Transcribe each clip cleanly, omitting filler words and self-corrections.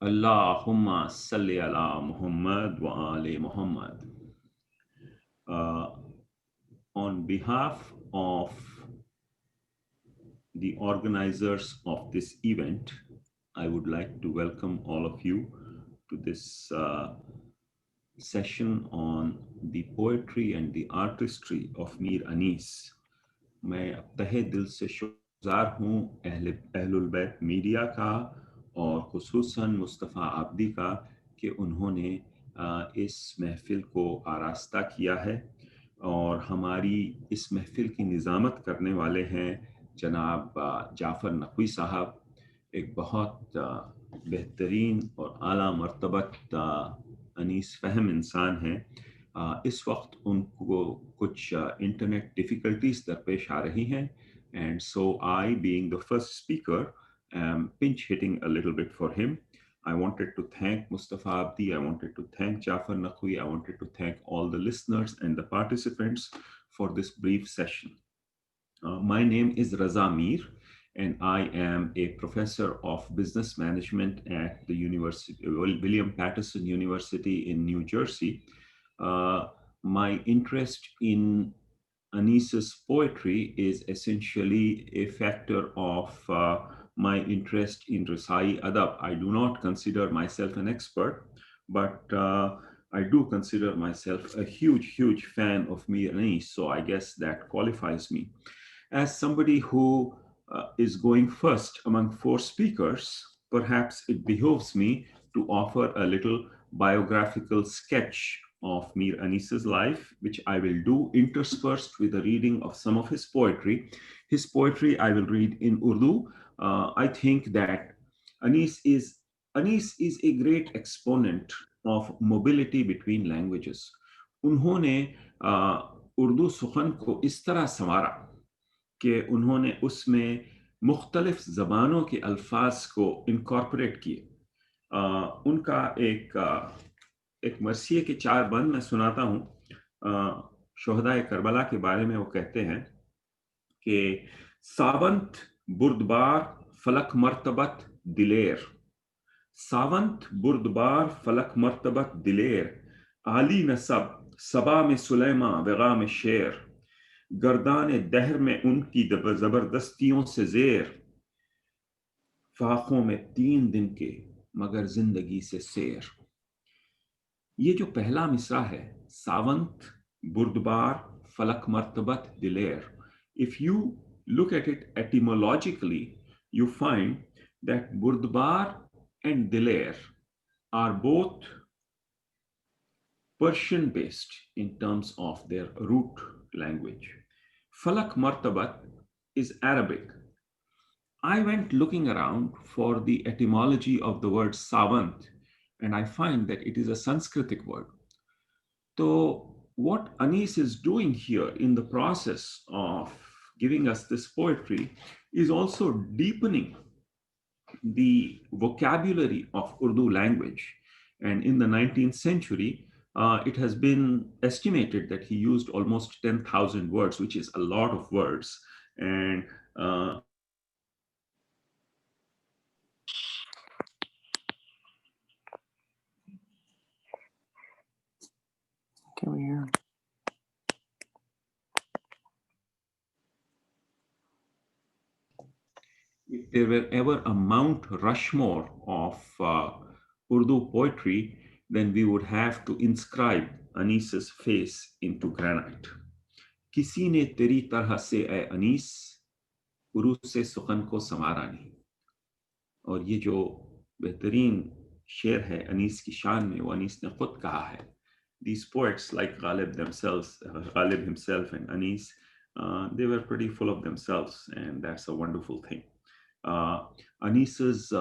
Allahumma salli ala Muhammad wa ali Muhammad. Uh, on behalf of the organizers of this event, I would like to welcome all of you to this session on the poetry and the artistry of Mir Anis. मैं अब तहे दिल से शुक्रगुजार हूँ अहलुल बैत media का और खुसूसन मुस्तफ़ा आब्दी का कि उन्होंने इस महफिल को आरास्ता किया है और हमारी इस महफिल की निज़ामत करने वाले हैं जनाब जाफ़र नक़वी साहब, एक बहुत बेहतरीन और आला मर्तबत अनीस फ़हम इंसान हैं। इस वक्त उनको कुछ इंटरनेट डिफ़िकल्टीज दरपेश आ रही हैं, and so I, being the first speaker, am pinch hitting a little bit for him. I wanted to thank Mustafa Abdi, I wanted to thank Jafar Naqvi, I wanted to thank all the listeners and the participants for this brief session. My name is Raza Mir, and I am a professor of business management at the University, William Patterson University in New Jersey. My interest in Anis's poetry is essentially a factor of my interest in Risai Adab. I do not consider myself an expert, but I do consider myself a huge fan of Mir Anis, so I guess that qualifies me. As somebody who is going first among four speakers, perhaps it behoves me to offer a little biographical sketch of Mir Anis's life, which I will do interspersed with a reading of some of his poetry. His poetry I will read in Urdu. I think that Anis is Anis is a great exponent of mobility between languages. उन्होंने उर्दू सुखन को इस तरह संवारा कि उन्होंने उसमें मुख्तलिफ ज़बानों के अल्फाज को इनकॉर्पोरेट किए। उनका एक मरसिए के 4 बंद मैं सुनाता हूँ। शोहदाए करबला के बारे में वो कहते हैं कि सावंत बुर्दबार फलक मर्तबत दिलेर, सावंत बुर्दबार फलक मर्तबत दिलेर, आली नसब सबा में सुलेमा वगा में शेर, गर्दान दहर में उनकी जबरदस्तियों से जेर, फाखों में 3 दिन के मगर जिंदगी से शेर। ये जो पहला मिसरा है, सावंत बुर्दबार फलक मर्तबत दिलेर, if you look at it etymologically, you find that Burdbar and Diler are both Persian based in terms of their root language. Falak Martabat is Arabic. I went looking around for the etymology of the word savant, and I find that it is a Sanskritic word. So, what Anis is doing here in the process of giving us this poetry is also deepening the vocabulary of Urdu language. And in the 19th century, it has been estimated that he used almost 10,000 words, which is a lot of words. And can we hear? If there were ever a Mount Rushmore of Urdu poetry, then we would have to inscribe Anis's face into granite. किसी ने तेरी तरह से ए अनीस उरू से सुखन को संवारा नहीं। और ये जो बेहतरीन शेर है अनीस की शान में, वो अनीस ने खुद कहा है। These poets like Ghalib themselves, Ghalib himself and Anis, they were pretty full of themselves, and that's a wonderful thing. Anis's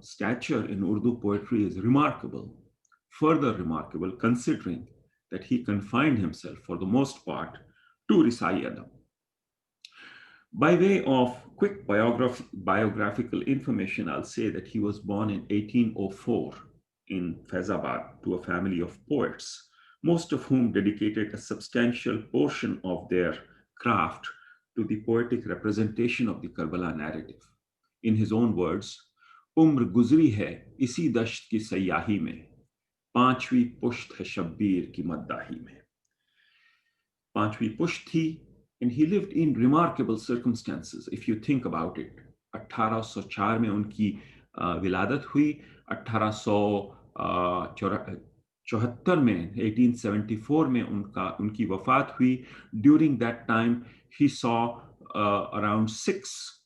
stature in Urdu poetry is remarkable, further remarkable considering that he confined himself for the most part to Risai Adab. By way of quick biographical information, I'll say that he was born in 1804 in Faizabad to a family of poets, most of whom dedicated a substantial portion of their craft to the poetic representation of the Karbala narrative. In his own words, उम्र गुजरी है इसी दश्त की सयाही में, पांचवी पुश्त है शब्बीर की मद्दाही में. पांचवी पुश्त थी, and he lived in remarkable circumstances if you think about it. 1804 में उनकी विलादत हुई. 1874 में 1874 में उनकी वफात हुई. During that time he saw around six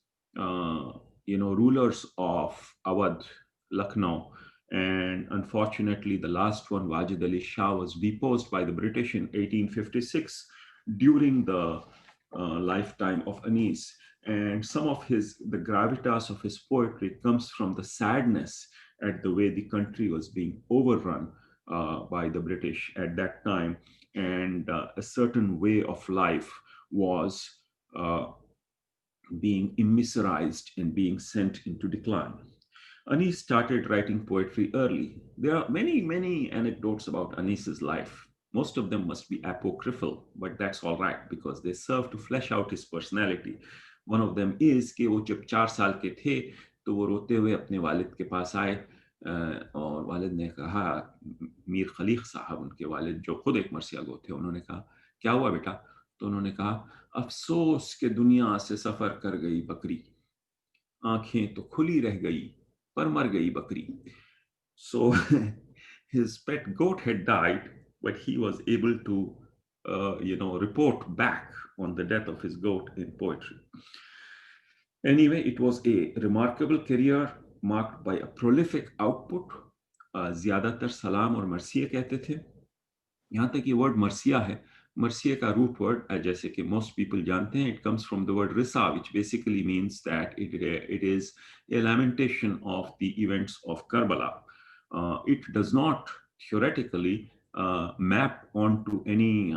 rulers of Awadh, Lucknow, and unfortunately the last one, Wajid Ali Shah, was deposed by the British in 1856 during the lifetime of Anis. And some of the gravitas of his poetry comes from the sadness at the way the country was being overrun by the British at that time, and a certain way of life was uh, being immiserized and being sent into decline. Anis started writing poetry early. There are many, many anecdotes about Anis's life. Most of them must be apocryphal, but that's all right because they serve to flesh out his personality. One of them is कि वो जब 4 साल के थे तो वो रोते हुए अपने वालिद के पास आए और वालिद ने कहा, मीर खलीक साहब उनके वालिद जो खुद एक मरसिया गो थे, उन्होंने कहा क्या हुआ बेटा? तो उन्होंने कहा अफसोस के दुनिया से सफर कर गई बकरी, आंखें तो खुली रह गई पर मर गई बकरी. So his pet goat had died, but he was able to, report back on the death of his goat in poetry. Anyway, it was a remarkable career marked by a prolific output. ज्यादातर सलाम और मरसिए कहते थे. यहाँ तक ये word मरसिया है, मरसिया का रूट वर्ड जैसे कि most people जानते हैं, it comes from the word risa, which basically means that it is a lamentation of the events of Karbala. It does not theoretically map onto any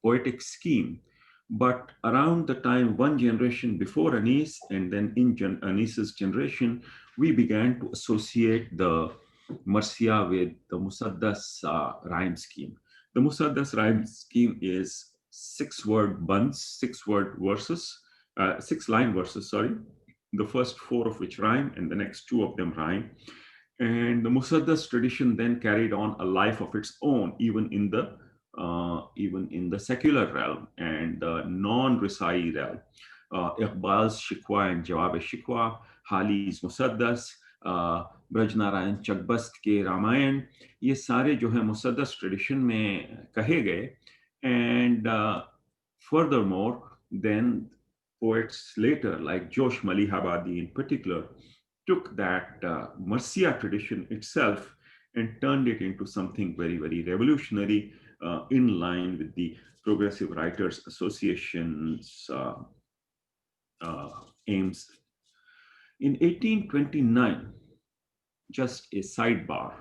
poetic scheme, but around the time one generation before Anis and then in Anis's generation, we began to associate the Marsiya with the Musaddas rhyme scheme. The Musaddas rhyme scheme is 6-word bunts, 6-word verses, 6-line verses, sorry. The first 4 of which rhyme and the next 2 of them rhyme. And the Musaddas tradition then carried on a life of its own, even in the secular realm and the non-Risai realm. Iqbal's Shikwa and Jawab-e-Shikwa, Hali's Musaddas, Braj Narayan Chakbast के रामायण, ये सारे जो है मुसद्दस tradition में कहे गए. And furthermore, then poets later like Josh Malihabadi in particular took that Marsiya tradition itself and turned it into something very, very revolutionary in line with the Progressive Writers Association's aims. In 1829, just a sidebar,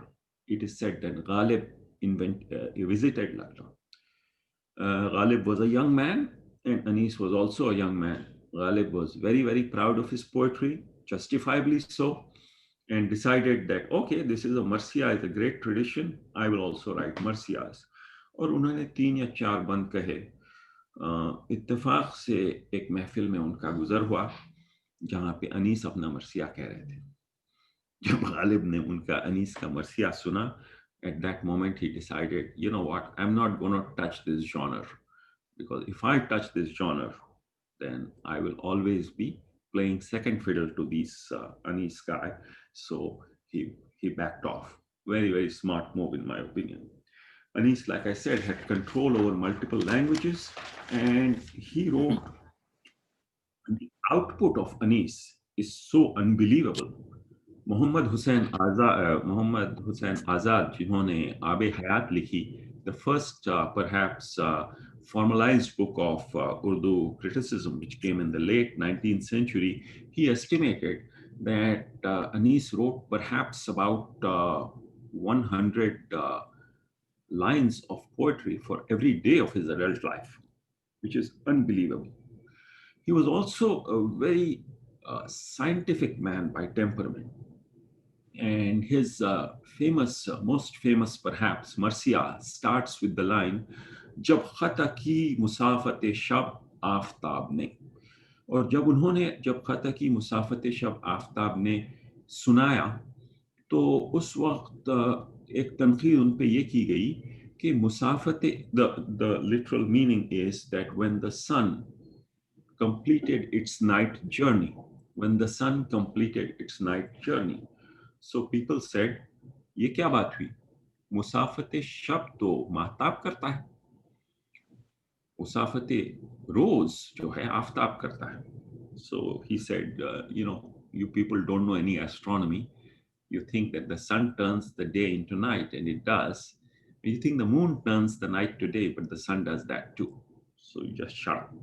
it is said that Ghalib visited Lucknow. Ghalib was a young man and Anis was also a young man. Ghalib was very, very proud of his poetry, justifiably so, and decided that, okay, this is a Marsiya, is a great tradition, I will also write Marsiyas. और उन्होंने 3 या 4 बंद कहे. इत्तेफाक से एक महफिल में उनका गुजर हुआ जहाँ पे अनीस अपना मरसिया कह रहे थे. जब गालिब ने उनका अनीस का मरसिया सुना, at that moment he decided, you know what, I'm not going to touch this genre, because if I touch this genre, then I will always be playing second fiddle to this Anis guy. So he backed off. Very, very smart move in my opinion. Anis, like I said, had control over multiple languages, and he wrote. The output of Anis is so unbelievable. Mohammad Hussain आज़ाद जिन्होंने आबे हयात लिखी, the first perhaps formalized book of Urdu criticism which came in the late 19th century, he estimated that Anis wrote perhaps about 100 lines of poetry for every day of his adult life, which is unbelievable. He was also a very scientific man by temperament. And his most famous perhaps, Marsiya, starts with the line, जब ख़ता की मुसाफ़त शब आफ्ताब ने. और जब खता की मुसाफ़त शब आफ्ताब ने सुनाया, तो उस वक्त एक तनकीद उन पे ये की गई कि मुसाफत, the literal meaning is that when the sun completed its night journey, when the sun completed its night journey, so people said, ये क्या बात हुई? मुसाफत शब तो महताब करता है, मुसाफत रोज जो है आफ्ताब करता है. So he said, you people don't know any astronomy. You think that the sun turns the day into night, and it does. You think the moon turns the night to day, but the sun does that too. So you just shut up.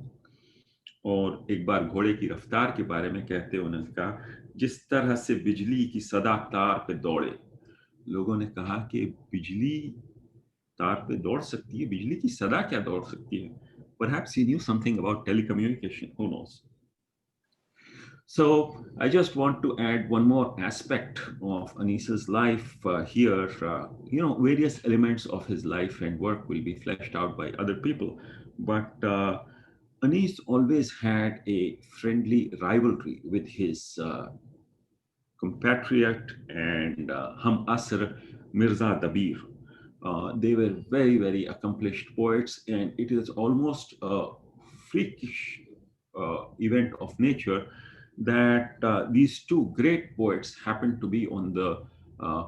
और एक बार घोड़े की रफ्तार के बारे में कहते हैं, उन्होंने कहा, जिस तरह से बिजली की सदा तार पे दौड़े. लोगों ने कहा कि बिजली तार पे दौड़ सकती है, बिजली की सदा क्या दौड़ सकती है? Perhaps he knew something about telecommunication, who knows? So I just want to add one more aspect of Anis's life here. Various elements of his life and work will be fleshed out by other people, but Anis always had a friendly rivalry with his compatriot and Hum Asr Mirza Dabir. They were very, very accomplished poets, and it is almost a freakish event of nature that these two great poets happened to be on the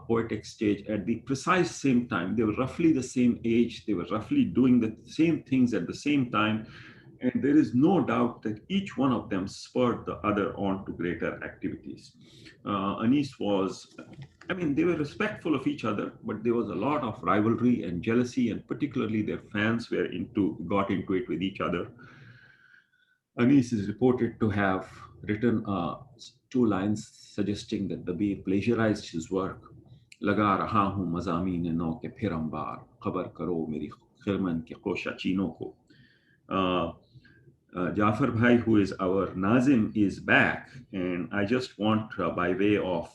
poetic stage at the precise same time. They were roughly the same age, they were roughly doing the same things at the same time, and there is no doubt that each one of them spurred the other on to greater activities. Anis was, I mean, they were respectful of each other, but there was a lot of rivalry and jealousy, and particularly their fans got into it with each other. Anis is reported to have written two lines suggesting that Dabir plagiarized his work. लगा रहा हूँ मज़ामीन नौ के फिर अंबार, खबर करो मेरी खिरमन के कोशा चीनों को. Jafar Bhai, who is our Nazim, is back, and I just want, by way of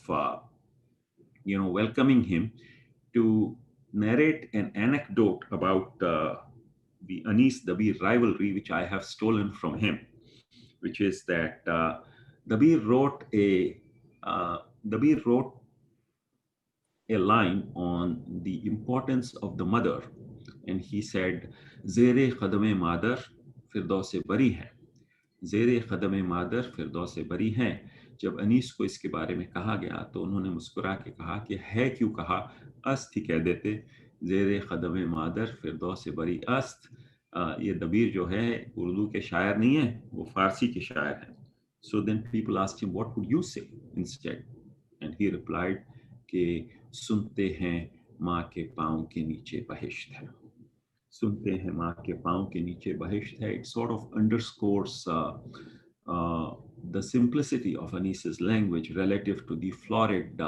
welcoming him, to narrate an anecdote about the Anis Dabir rivalry, which I have stolen from him, which is that Dabir wrote a line on the importance of the mother, and he said, "Zere khadame madar फिरदौस बरी है, ज़ेरे क़दम मादर फिरदौस बरी हैं." जब अनीस को इसके बारे में कहा गया तो उन्होंने मुस्कुरा के कहा कि है क्यों कहा, अस्त ही कह देते, ज़ेरे क़दम मादर फिरदौस बरी अस्त. ये दबीर जो है उर्दू के शायर नहीं है, वो फारसी के शायर हैं. So then people asked him, what would you say instead? And he replied कि सुनते हैं माँ के पाँव के नीचे बहिश्त है, सुनते हैं माँ के पाँव के नीचे बहिश्त है. It sort of underscores the simplicity of Anis's language relative to the florid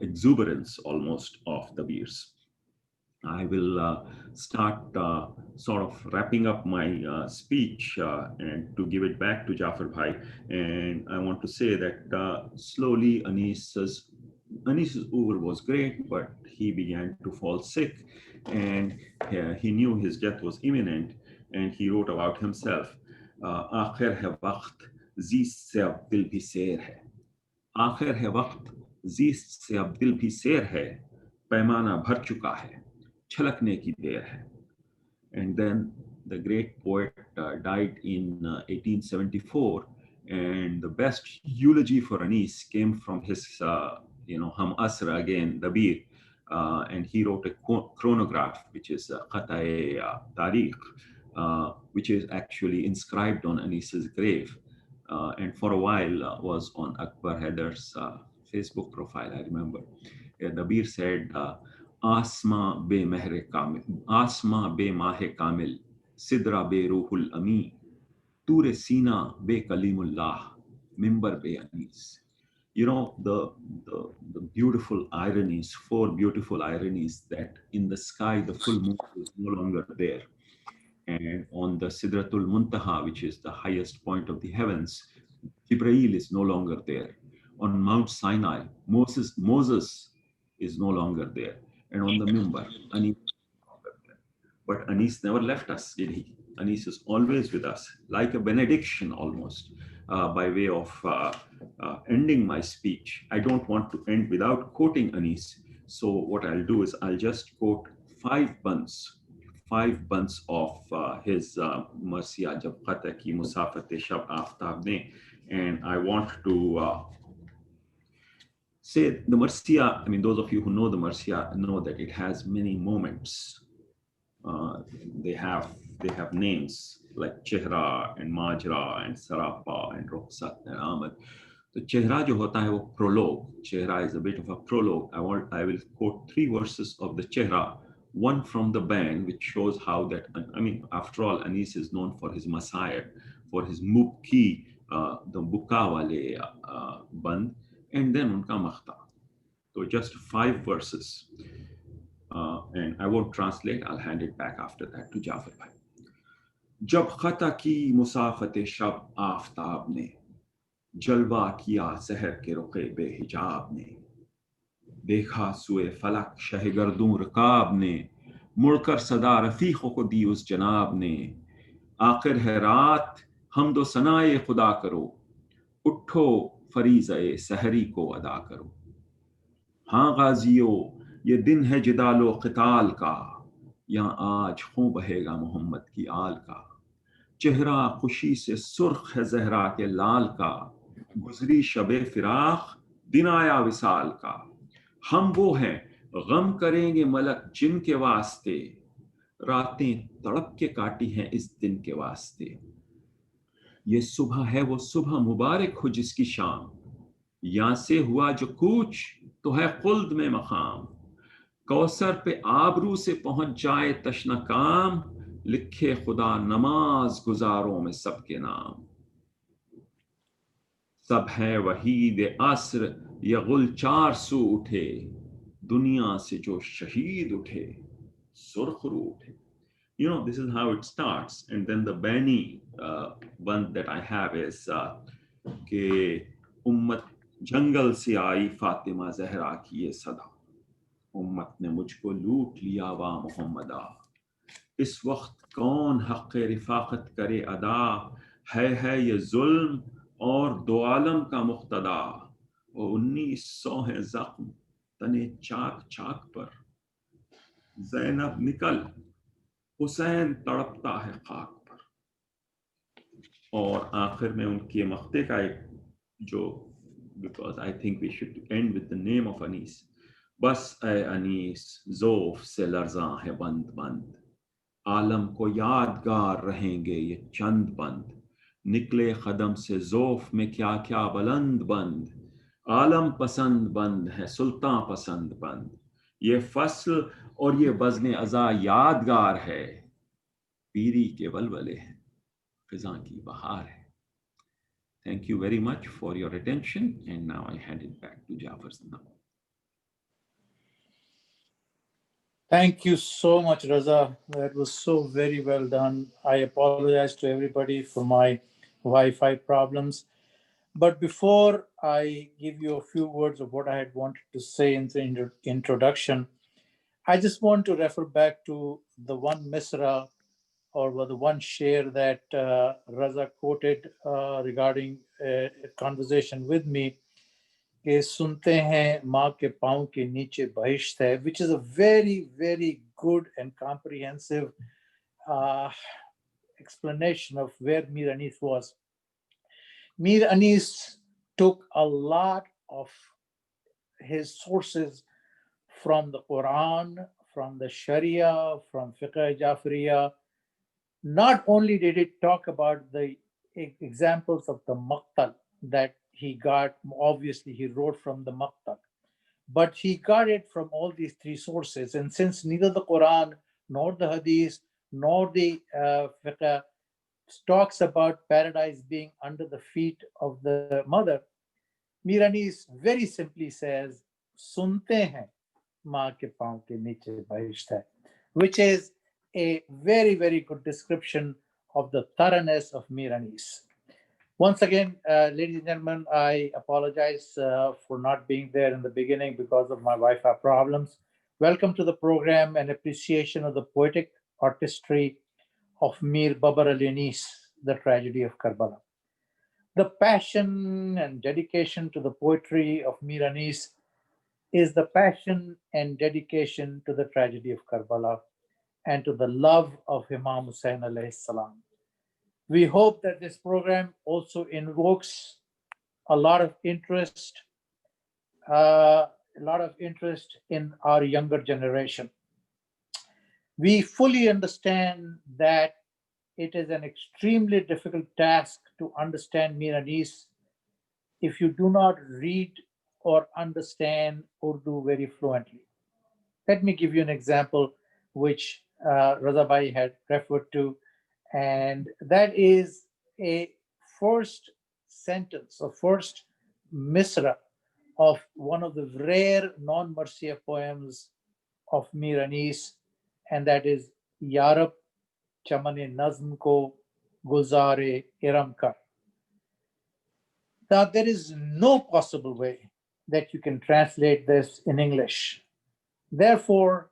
exuberance almost of the Beers. I will start sort of wrapping up my speech and to give it back to Jafar Bhai. And I want to say that slowly Anis's Uber was great, but he began to fall sick, and he knew his death was imminent, and he wrote about himself. आखिर है वक्त जीस्त से अब दिल भी शेर है, आखिर है वक्त जीस्त से अब दिल भी शेर है, पैमाना भर चुका है, छलकने की देर है. And then the great poet died in 1874, and the best eulogy for Anis came from his, Ham Asra again, Dabir, and he wrote a chronograph, which is Qata'e Tariq, which is actually inscribed on Anis's grave, and for a while was on Akbar Haidar's Facebook profile, I remember. Dabir said, आसमां बे महरे कामिल, आसमां बे माहे कामिल, सिदरा बे रूहुल अमी, तूरे सीना बे कलीमुल्लाह, मिंबर बे Anees. The beautiful ironies, four beautiful ironies, that in the sky the full moon is no longer there, and on the Sidratul Muntaha, which is the highest point of the heavens, Jibreel is no longer there. On Mount Sinai, Moses is no longer there. And on the Mimbar, Anis is no longer there. But Anis never left us, did he? Anis is always with us, like a benediction almost. by way of ending my speech. I don't want to end without quoting Anis. So what I'll do is I'll just quote five bunts of his Marsiya Jab Qata Ki Musafat Shab Aftab Ne. And I want to say the Marsiya, I mean, those of you who know the Marsiya know that it has many moments. Uh, they have names like Chehra and Majra and Sarapa and Rukhsat and Ahmad. The Chehra jo hota hai wo prologue. Chehra is a bit of a prologue. I will quote 3 verses of the Chehra, one from the band, which shows how that, I mean, after all, Anis is known for his Messiah, for his Mubki, the Buka wale band, and then unka makhta. So just 5 verses. And I won't translate, I'll hand it back after that to Jafar Bhai. जब खता की मुसाफत शब आफताब ने जलवा किया सहर के रुखे बेहिजाब ने देखा सुए फलक शह गर्दूं रकाब ने मुड़कर सदा रफीकों को दी उस जनाब ने आखिर है रात हमदो सनाए खुदा करो उठो फरीज़े सहरी को अदा करो हाँ गाजियो ये दिन है जिदालो क़िताल का यहाँ आज खून बहेगा मोहम्मद की आल का चेहरा खुशी से सुर्ख है जहरा के लाल का गुजरी शबे फिराख दिन आया विसाल का हम वो हैं गम करेंगे मलक जिन के वास्ते रातें तड़प के काटी हैं इस दिन के वास्ते ये सुबह है वो सुबह मुबारक हो जिसकी शाम यहाँ से हुआ जो कूच तो है खुल्द में मकाम कौसर पे आबरू से पहुंच जाए तशना काम लिखे खुदा नमाज गुजारों में सबके नाम सब है वहीद अस्र या गुलचार सू उठे दुनिया से जो शहीद उठे सुरखरू उठे. You know, this is how it starts, and then the Bani one that I have is कि उम्मत जंगल से आई फातिमा जहरा की ये सदा उम्मत ने मुझको लूट लिया वा मोहम्मदा इस वक्त कौन हक़ रिफाकत करे अदा है ये जुल्म और दो आलम का मुक्तदा और 1900 है जख्म तने चाक चाक पर ज़ैनब निकल हुसैन तड़पता है खाक पर. और आखिर में उनके मख्ते का एक जो because I think we should end with the name of Anis. बस ए अनीस ज़ोफ़ से लर्ज़ां है बंद बंद आलम को यादगार रहेंगे ये चंद बंद निकले कदम से ज़ोफ़ में क्या क्या बुलंद बंद आलम पसंद बंद है सुल्तान पसंद बंद ये फसल और ये बज़्न अज़ा यादगार है पीरी के वलवले हैं ख़िज़ां की बहार है. Thank you very much for your attention, and now I hand it back to Jafar now. Thank you so much, Raza. That was so very well done. I apologize to everybody for my Wi-Fi problems. But before I give you a few words of what I had wanted to say in the introduction, I just want to refer back to the one misra or the one share that Raza quoted regarding a conversation with me. कि सुनते हैं माँ के पाँव के नीचे बहिश्त है, which is a very, very good and comprehensive explanation of where Mir Anis was. Mir Anis took a lot of his sources from the Quran, from the Sharia, from Fiqh Jafriya. Not only did it talk about the examples of the maqtal that he got, obviously he wrote from the maqtal, but he got it from all these three sources. And since neither the Quran nor the Hadith nor the Fiqh talks about paradise being under the feet of the mother, Mir Anis very simply says, "Sunte hain maa ke paun ke niche bahisht hai," which is a very, very good description of the thoroughness of Mir Anis. Once again, ladies and gentlemen, I apologize for not being there in the beginning because of my Wi-Fi problems. Welcome to the program and appreciation of the poetic artistry of Mir Babar Ali Anis, The Tragedy of Karbala. The passion and dedication to the poetry of Mir Anis is the passion and dedication to the tragedy of Karbala and to the love of Imam Hussain alayhi salam. We hope that this program also invokes a lot of interest, in our younger generation. We fully understand that it is an extremely difficult task to understand Mir Anis if you do not read or understand Urdu very fluently. Let me give you an example which Raza Bhai had referred to, and that is a first sentence or first misra of one of the rare non-Marsiya poems of Mir Anis, and that is Yarab Chamane Nazm Ko Gulzare Iram Kar. Now, there is no possible way that you can translate this in English. Therefore,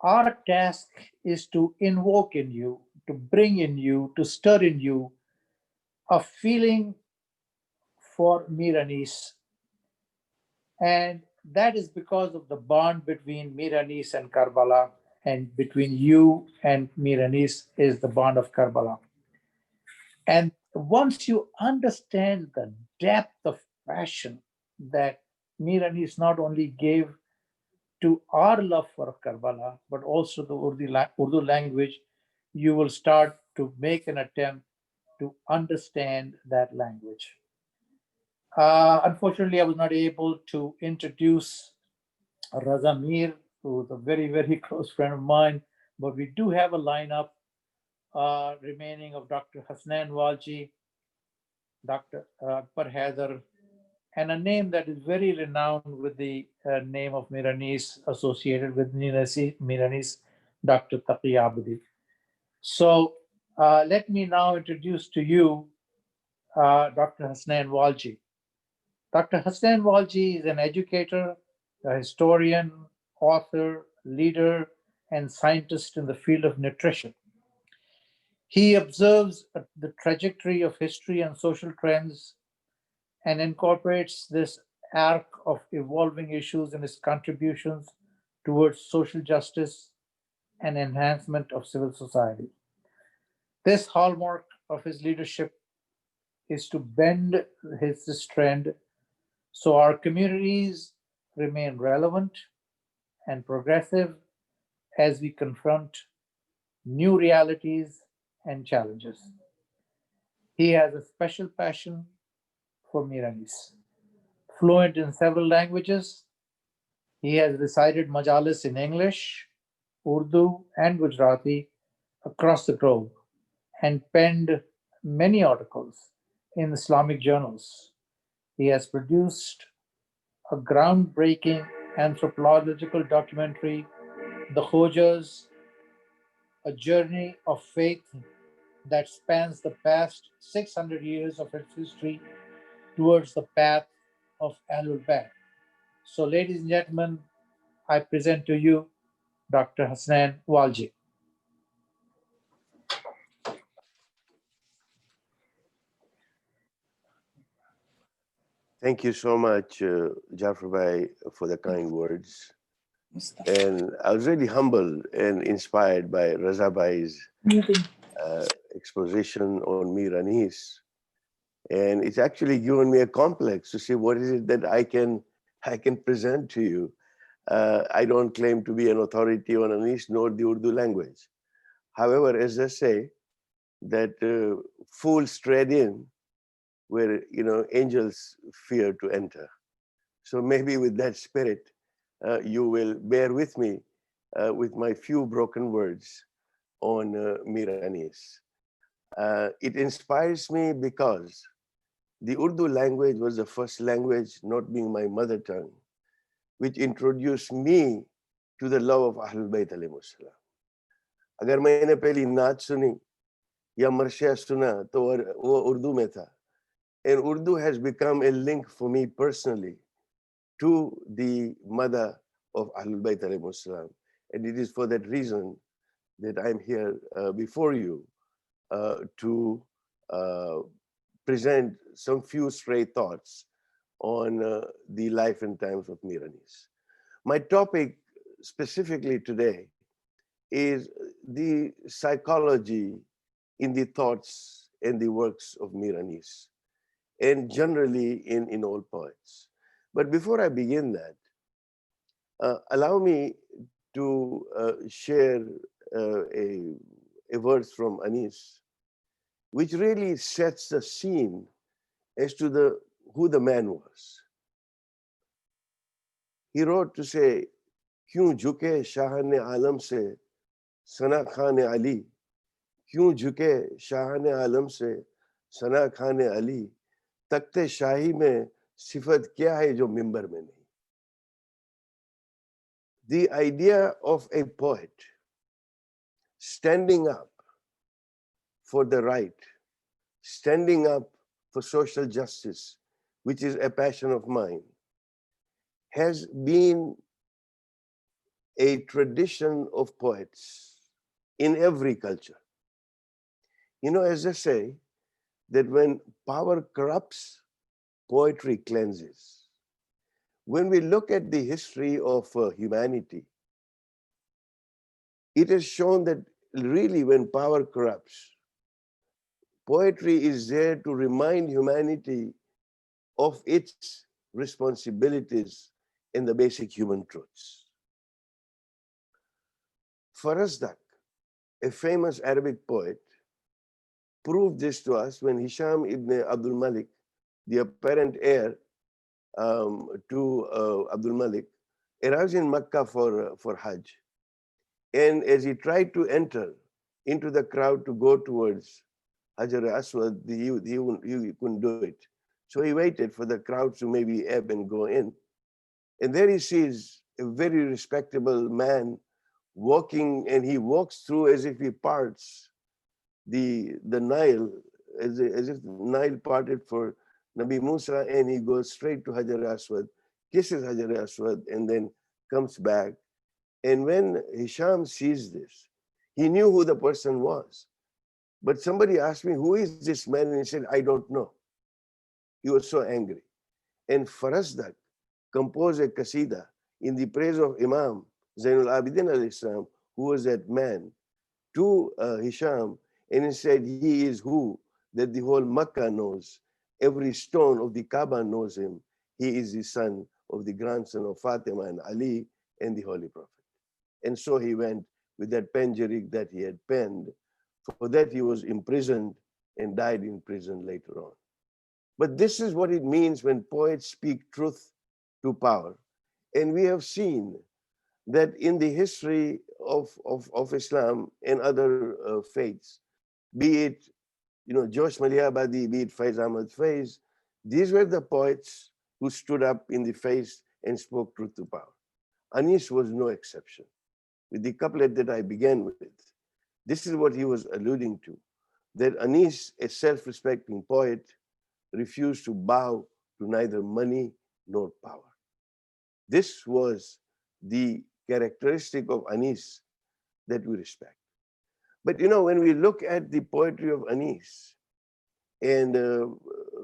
our task is to invoke in you, to bring in you, to stir in you a feeling for Mir Anis. And that is because of the bond between Mir Anis and Karbala, and between you and Mir Anis is the bond of Karbala. And once you understand the depth of passion that Mir Anis not only gave to our love for Karbala, but also the Urdu language, you will start to make an attempt to understand that language. Unfortunately, I was not able to introduce Raza Mir, who is a very, very close friend of mine, but we do have a lineup remaining of Dr. Hasnan Walji, Dr. Akbar Haider, and a name that is very renowned with the name of Mir Anis, associated with Mir Anis, Dr. Taqi Abdi. So let me now introduce to you Dr. Hasnan Walji. Dr. Hasnan Walji is an educator, a historian, author, leader, and scientist in the field of nutrition. He observes the trajectory of history and social trends and incorporates this arc of evolving issues in his contributions towards social justice and enhancement of civil society. This hallmark of his leadership is to bend this trend so our communities remain relevant and progressive as we confront new realities and challenges. He has a special passion for Mir Anis. Fluent in several languages, he has recited majalis in English, Urdu, and Gujarati across the globe and penned many articles in Islamic journals. He has produced a groundbreaking anthropological documentary, The Khojas, a journey of faith that spans the past 600 years of its history towards the path of Ahlul Bayt. So, ladies and gentlemen, I present to you Dr. Hasnan Walji. Thank you so much, Jafar Bhai, for the kind words. And I was really humbled and inspired by Raza Bhai's exposition on Mir Anis. And it's actually given me a complex to see what is it that I can present to you. I don't claim to be an authority on Anis nor the Urdu language. However, as I say, that fools tread in where angels fear to enter. So maybe with that spirit, you will bear with me with my few broken words on Mir Anis. It inspires me because the Urdu language was the first language, not being my mother tongue, which introduced me to the love of Ahlul Bayt alayhimus salam. अगर मैंने पहली नाच सुनी या मरशिया सुना तो वो उर्दू में था. And Urdu has become a link for me personally to the mother of Ahlul Bayt alayhimus salam. And it is for that reason that I'm here before you to present some few stray thoughts on the life and times of Mir Anis. My topic specifically today is the psychology in the thoughts and the works of Mir Anis, and generally in all poets. But before I begin that, allow me to share a verse from Anis, which really sets the scene as to who the man was. He wrote to say, "Kyun jhuke Shah-ne Alam se Sana Khan Ali, kyun jhuke Shah-ne Alam se Sana Khan Ali, takte Shahi mein sifat kya hai jo mimbar mein nahi." The idea of a poet standing up for the right, standing up for social justice, which is a passion of mine, has been a tradition of poets in every culture. You know, as I say, that when power corrupts, poetry cleanses. When we look at the history of humanity, it has shown that really when power corrupts, poetry is there to remind humanity of its responsibilities and the basic human truths. Farasdak, a famous Arabic poet, proved this to us when Hisham ibn Abdul Malik, the apparent heir to Abdul Malik, arrives in Makkah for Hajj. And as he tried to enter into the crowd to go towards Hajar Aswad, he couldn't do it. So he waited for the crowd to maybe ebb and go in. And there he sees a very respectable man walking, and he walks through as if he parts the Nile, as if the Nile parted for Nabi Musa, and he goes straight to Hajar Aswad, kisses Hajar Aswad, and then comes back. And when Hisham sees this, he knew who the person was. But somebody asked me, "Who is this man?" And he said, "I don't know." He was so angry. And Farasdak composed a qasida in the praise of Imam Zainul Abidin al-Islam, who was that man, to Hisham, and he said, "He is who that the whole Makkah knows. Every stone of the Kaaba knows him. He is the son of the grandson of Fatima and Ali and the Holy Prophet." And so he went with that panegyric that he had penned. For that he was imprisoned and died in prison later on. But this is what it means when poets speak truth to power. And we have seen that in the history of Islam and other faiths, be it Josh Maliabadi, be it Faiz Ahmad Faiz, these were the poets who stood up in the face and spoke truth to power. Anis was no exception. With the couplet that I began with, this is what he was alluding to, that Anis, a self-respecting poet, refused to bow to neither money nor power. This was the characteristic of Anis that we respect. But when we look at the poetry of Anis, and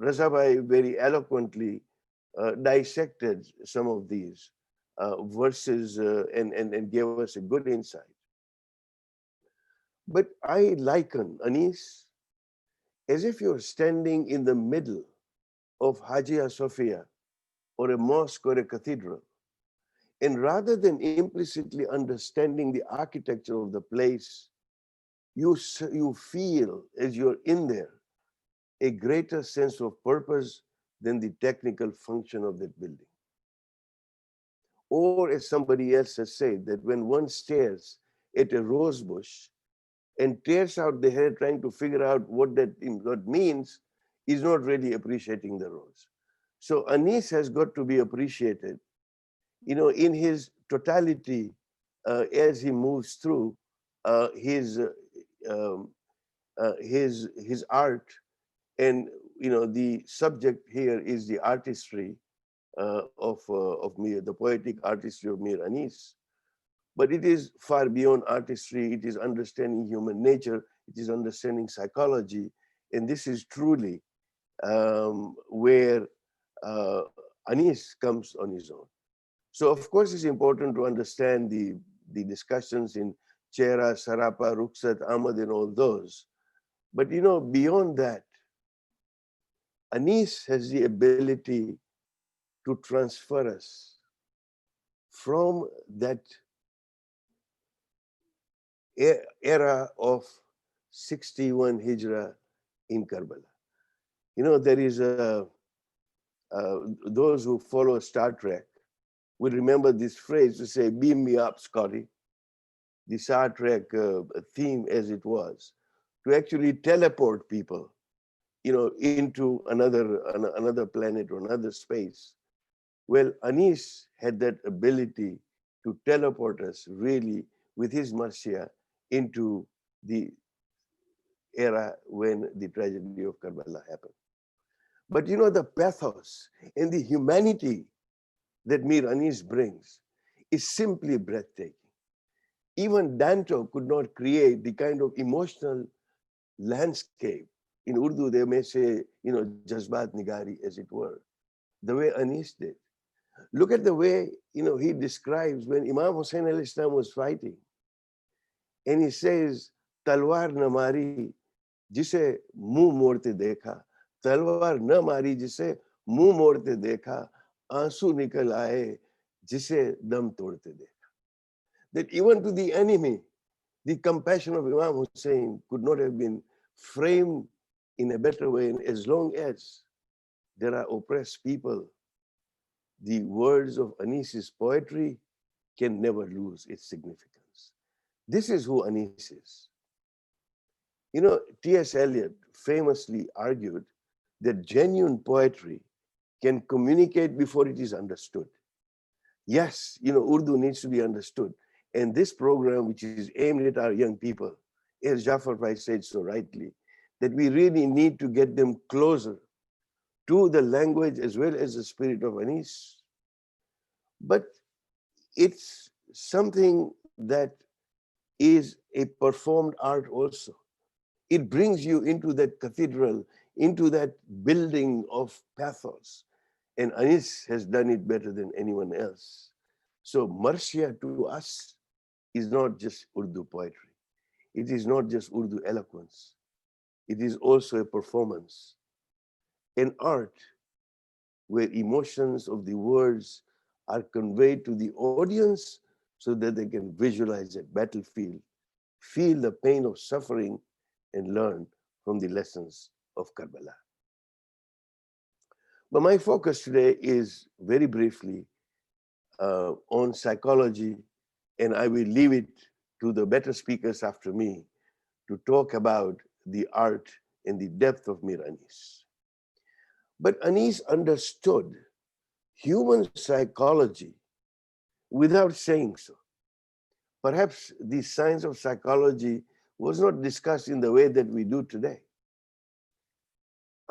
Razabai very eloquently dissected some of these verses and gave us a good insight. But I liken Anis as if you're standing in the middle of Hagia Sophia or a mosque or a cathedral. And rather than implicitly understanding the architecture of the place, you feel as you're in there a greater sense of purpose than the technical function of that building. Or as somebody else has said, that when one stares at a rose bush and tears out the hair trying to figure out what means, is not really appreciating the rose. So Anis has got to be appreciated, in his totality as he moves through his art. And the subject here is the artistry of Mir, the poetic artistry of Mir Anis. But it is far beyond artistry. It is understanding human nature. It is understanding psychology. And this is truly where Anis comes on his own. So of course it's important to understand the discussions in Chera, Sarapa, Rukhsat, Ahmad and all those. But beyond that, Anis has the ability to transfer us from that era of 61 Hijrah in Karbala. There is those who follow Star Trek will remember this phrase to say, beam me up, Scotty. The Star Trek theme as it was, to actually teleport people, into another planet or another space. Well, Anis had that ability to teleport us really with his marcia into the era when the tragedy of Karbala happened. But the pathos and the humanity that Mir Anis brings is simply breathtaking. Even Danto could not create the kind of emotional landscape. In Urdu, they may say, Jazbat Nigari, as it were, the way Anis did. Look at the way, he describes when Imam Hussain al-Islam was fighting. And he says, Talwar na mari, jise muh morte dekha. Talwar na mari, jise muh morte dekha. Aansu nikal aaye, jise dam todte dekha. That even to the enemy, the compassion of Imam Hussain could not have been framed in a better way. And as long as there are oppressed people, the words of Anis's poetry can never lose its significance. This is who Anis is. T.S. Eliot famously argued that genuine poetry can communicate before it is understood. Yes, Urdu needs to be understood. And this program, which is aimed at our young people, as Jafar Bhai said so rightly, that we really need to get them closer to the language as well as the spirit of Anis. But it's something that is a performed art also. It brings you into that cathedral, into that building of pathos. And Anis has done it better than anyone else. So Marcia to us is not just Urdu poetry. It is not just Urdu eloquence. It is also a performance, an art where emotions of the words are conveyed to the audience so that they can visualize that battlefield, feel the pain of suffering, and learn from the lessons of Karbala. But my focus today is very briefly on psychology, and I will leave it to the better speakers after me to talk about the art and the depth of Mir Anis. But Anis understood human psychology without saying so. Perhaps the science of psychology was not discussed in the way that we do today.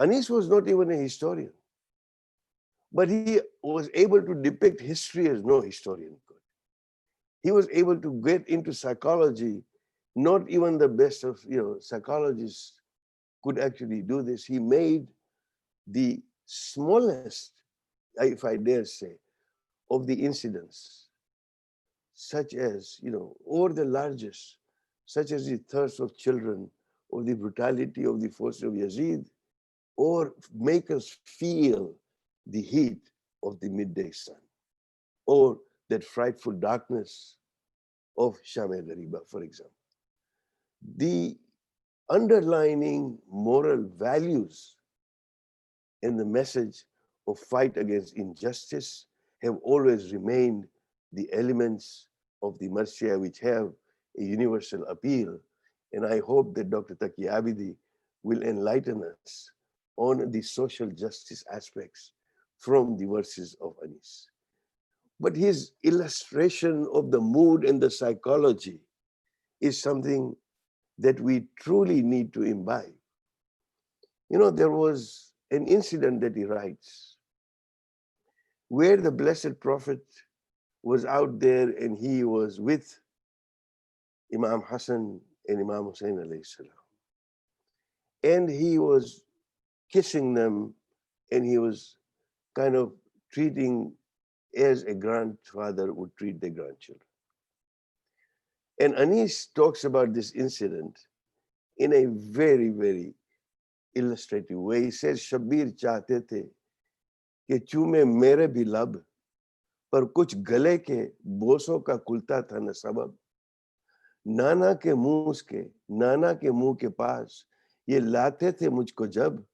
Anis was not even a historian, but he was able to depict history as no historian could. He was able to get into psychology. Not even the best of psychologists could actually do this. He made the smallest, if I dare say, of the incidents, such as, or the largest, such as the thirst of children, or the brutality of the force of Yazid, or make us feel the heat of the midday sun, or that frightful darkness of Sham-e-Ghariba, for example. The underlining moral values and the message of fight against injustice have always remained the elements of the Marcia which have a universal appeal. And I hope that Dr. Taqi Abidi will enlighten us on the social justice aspects from the verses of Anis. But his illustration of the mood and the psychology is something that we truly need to imbibe. There was an incident that he writes where the Blessed Prophet was out there and he was with Imam Hassan and Imam Hussain alayhi salam. And he was kissing them, and he was kind of treating as a grandfather would treat their grandchildren. And Anis talks about this incident in a very, very illustrative way. He says, Shabir chahte the कि चूमे मेरे भी लब पर कुछ गले के बोसों का खुलता था न सबब नाना के मुंह के पास ये लाते थे मुझको जब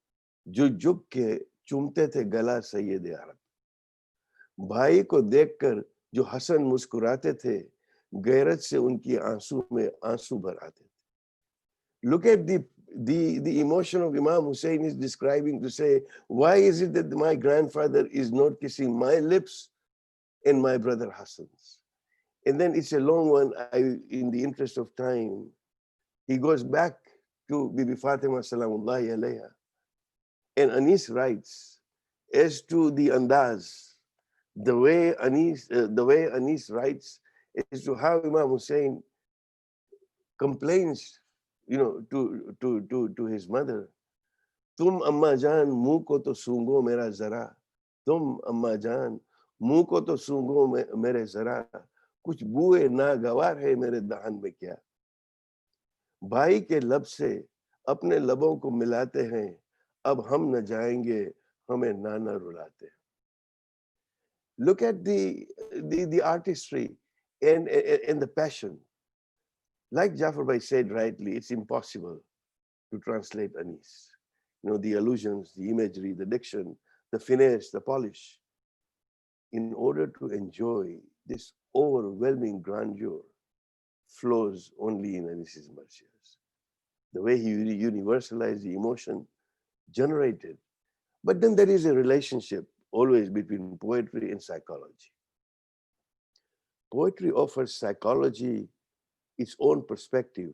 जो झुक के चूमते थे गला सैयद अरब भाई को देखकर जो हसन मुस्कुराते थे गैरत से उनकी आंसू में आंसू भर आते थे. Look at the emotion of Imam Hussein is describing to say, why is it that my grandfather is not kissing my lips and my brother Hassan's? And then it's a long one. In the interest of time, he goes back to Bibi Fatima salamullahi alayha. And Anis writes, as to the andaz, the way Anis writes as to how Imam Hussein complains, to his mother. Tum amma jaan muh ko to sungo mera zara. Tum amma jaan muh ko to sungo mere zara. Kuch buए नागवार है मेरे दहन में क्या. भाई के लब से अपने लबों को मिलाते हैं. अब हम न जाएंगे हमें नाना रुलाते. Look at the artistry and the passion. Like Jafar Bhai said rightly, it's impossible to translate Anis. The allusions, the imagery, the diction, the finesse, the polish. In order to enjoy this overwhelming grandeur flows only in Anis's martials. The way he universalized the emotion generated. But then there is a relationship always between poetry and psychology. Poetry offers psychology its own perspective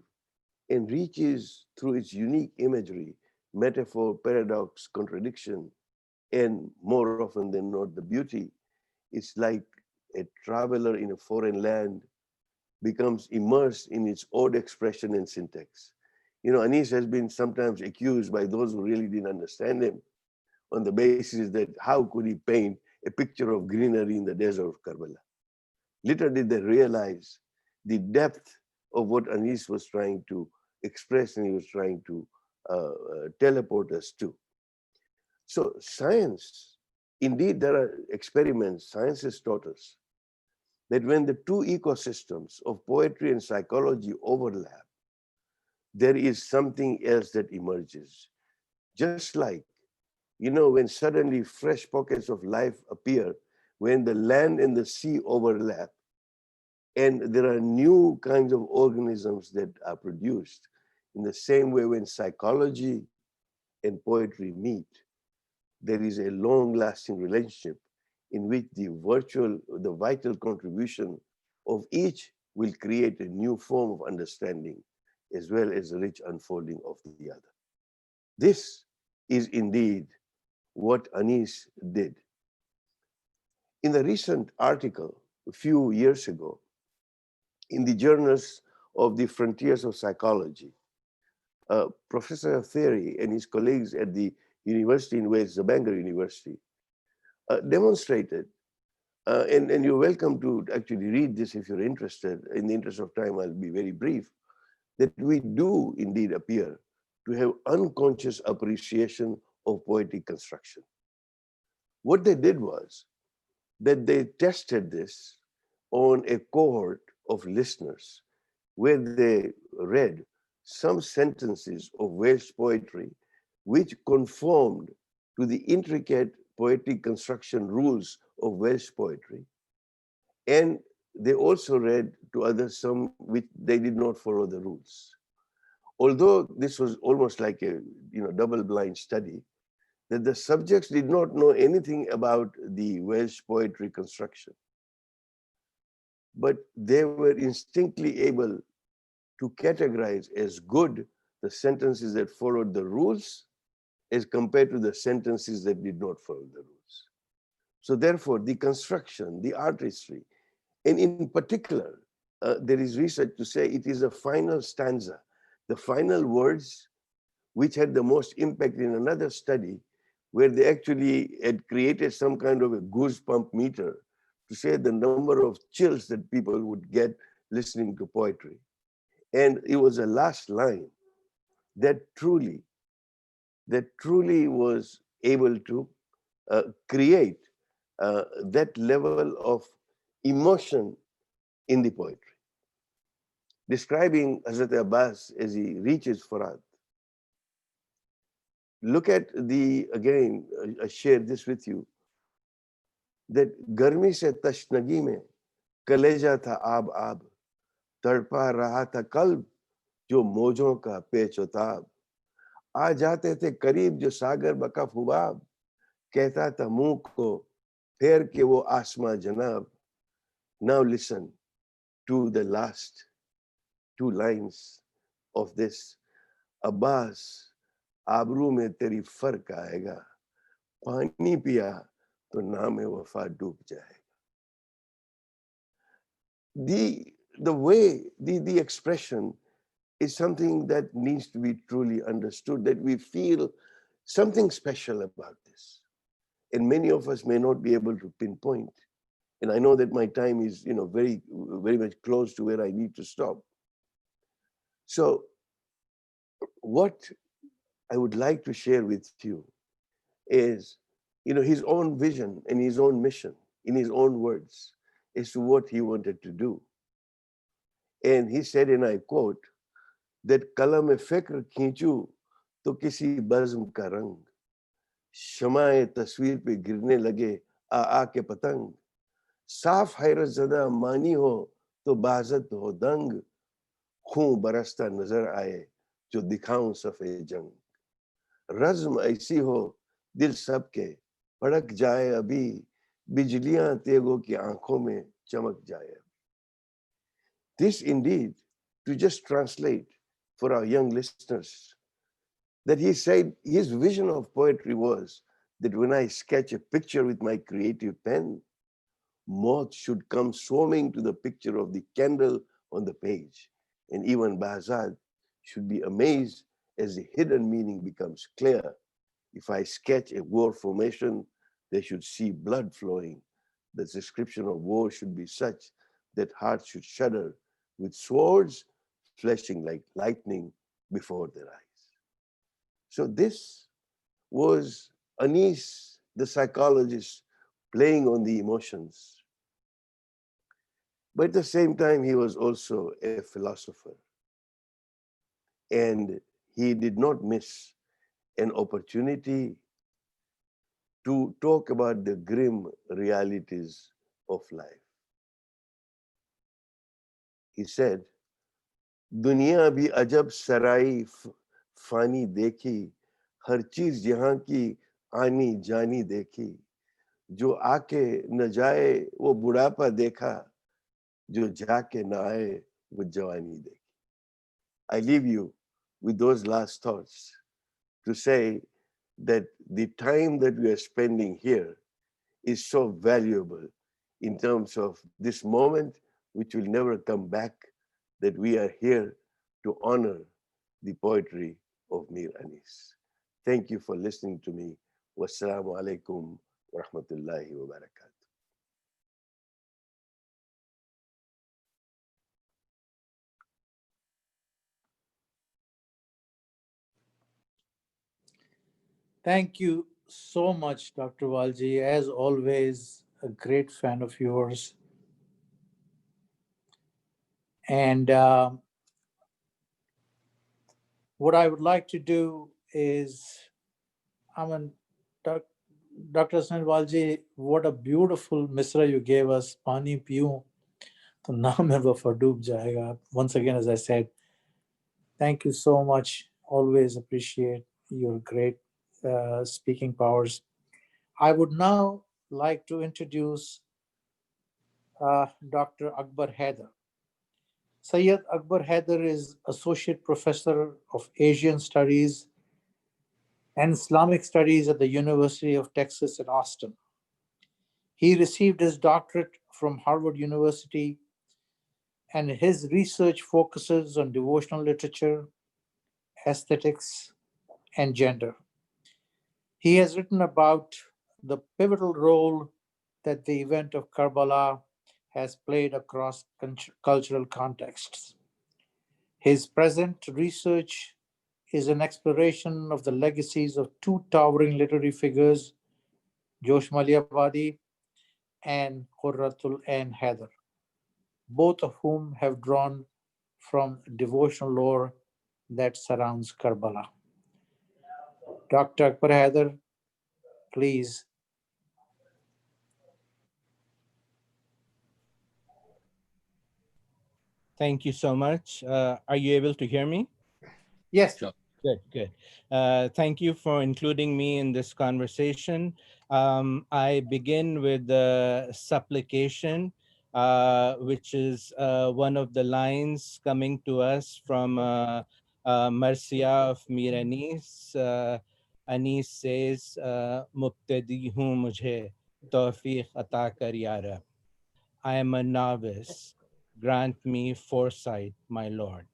and reaches through its unique imagery, metaphor, paradox, contradiction, and more often than not, the beauty. It's like a traveler in a foreign land becomes immersed in its odd expression and syntax. Anis has been sometimes accused by those who really didn't understand him on the basis that how could he paint a picture of greenery in the desert of Karbala? Little did they realize the depth of what Anis was trying to express and he was trying to teleport us to. So science, indeed there are experiments, science has taught us that when the two ecosystems of poetry and psychology overlap, there is something else that emerges. Just like, when suddenly fresh pockets of life appear, when the land and the sea overlap, and there are new kinds of organisms that are produced. In the same way, when psychology and poetry meet, there is a long-lasting relationship in which the vital contribution of each will create a new form of understanding as well as a rich unfolding of the other. This is indeed what Anis did. In the recent article a few years ago, in the journals of the Frontiers of Psychology, Professor of Theory and his colleagues at the university in Wales, Bangor University, demonstrated, and you're welcome to actually read this if you're interested. In the interest of time, I'll be very brief, that we do indeed appear to have unconscious appreciation of poetic construction. What they did was that they tested this on a cohort of listeners where they read some sentences of Welsh poetry which conformed to the intricate poetic construction rules of Welsh poetry. And they also read to others some which they did not follow the rules. Although this was almost like a double-blind study, that the subjects did not know anything about the Welsh poetry construction, but they were instinctively able to categorize as good the sentences that followed the rules as compared to the sentences that did not follow the rules. So therefore, the construction, the artistry, and in particular, there is research to say it is a final stanza. The final words which had the most impact in another study, where they actually had created some kind of a goosebump meter to say the number of chills that people would get listening to poetry. And it was a last line that truly was able to create that level of emotion in the poetry. Describing Hazrat Abbas as he reaches Farad. Look at again, I share this with you, that गर्मी से तशनगी में कलेजा था आब आब, तड़पा रहा था कल्ब जो मौजों का पेचोताब, आ जाते थे करीब जो सागर बकफ हुबाब, कहता था मुंह को फेर के वो आसमां जनाब. Now listen to the last two lines of this. Abbas आबरू में तेरी फर्क आएगा, पानी पिया तो नाम वफा डूब जाएगा. The way, the expression is something that needs to be truly understood, that we feel something special about this. And many of us may not be able to pinpoint. And I know that my time is, very, very much close to where I need to stop. So what I would like to share with you is, his own vision and his own mission, in his own words, as to what he wanted to do. And he said, and I quote, that kalam e fikr khinchu to kisi bazm ka rang, shamae tasveer pe girne lage aa ke patang, saaf hayrat zada mani ho to bazat ho dang, खूं बरसता नजर आए जो दिखाऊं सफेद जंग, रज़्म ऐसी हो दिल सबके भड़क जाए अभी, बिजलियां तेगों की आंखों में चमक जाए. This indeed, to just translate for our young listeners, that he said his vision of poetry was that when I sketch a picture with my creative pen, moths should come swarming to the picture of the candle on the page. And even Bahzad should be amazed as the hidden meaning becomes clear. If I sketch a war formation, they should see blood flowing. The description of war should be such that hearts should shudder with swords flashing like lightning before their eyes. So this was Anis, the psychologist, playing on the emotions. But at the same time, he was also a philosopher. And he did not miss an opportunity to talk about the grim realities of life. He said, दुनिया भी अजब सराई फानी देखी, हर चीज यहाँ की आनी जानी देखी, जो आके न जाए वो बुढ़ापा देखा, जो जाके न आए वो जवानी देखी. I leave you with those last thoughts to say that the time that we are spending here is so valuable in terms of this moment, which will never come back, that we are here to honor the poetry of Mir Anis. Thank you for listening to me. Wassalamu alaikum wa rahmatullahi wa barakatuh. Thank you so much, Dr. Walji. As always, a great fan of yours. And what I would like to do is, Dr. Hassan Walji, what a beautiful misra you gave us. Pani piyu, to naam hai wafa doob jayega. Once again, as I said, thank you so much. Always appreciate your great speaking powers. I would now like to introduce Dr. Akbar Haider. Sayyid Akbar Haider is Associate Professor of Asian Studies and Islamic Studies at the University of Texas at Austin. He received his doctorate from Harvard University, and his research focuses on devotional literature, aesthetics, and gender. He has written about the pivotal role that the event of Karbala has played across cultural contexts. His present research is an exploration of the legacies of two towering literary figures, Josh Maliabadi and Qurratul Ain Haider, both of whom have drawn from devotional lore that surrounds Karbala. Dr. Akbar Haider, please. Thank you so much. Are you able to hear me? Yes. Sure. Good, good. Thank you for including me in this conversation. I begin with the supplication, which is one of the lines coming to us from Marcia of Mir Anis. Anis says, Mubtadi hu mujhe tawfiq ata kar ya Rab. I am a novice. Grant me foresight, my Lord.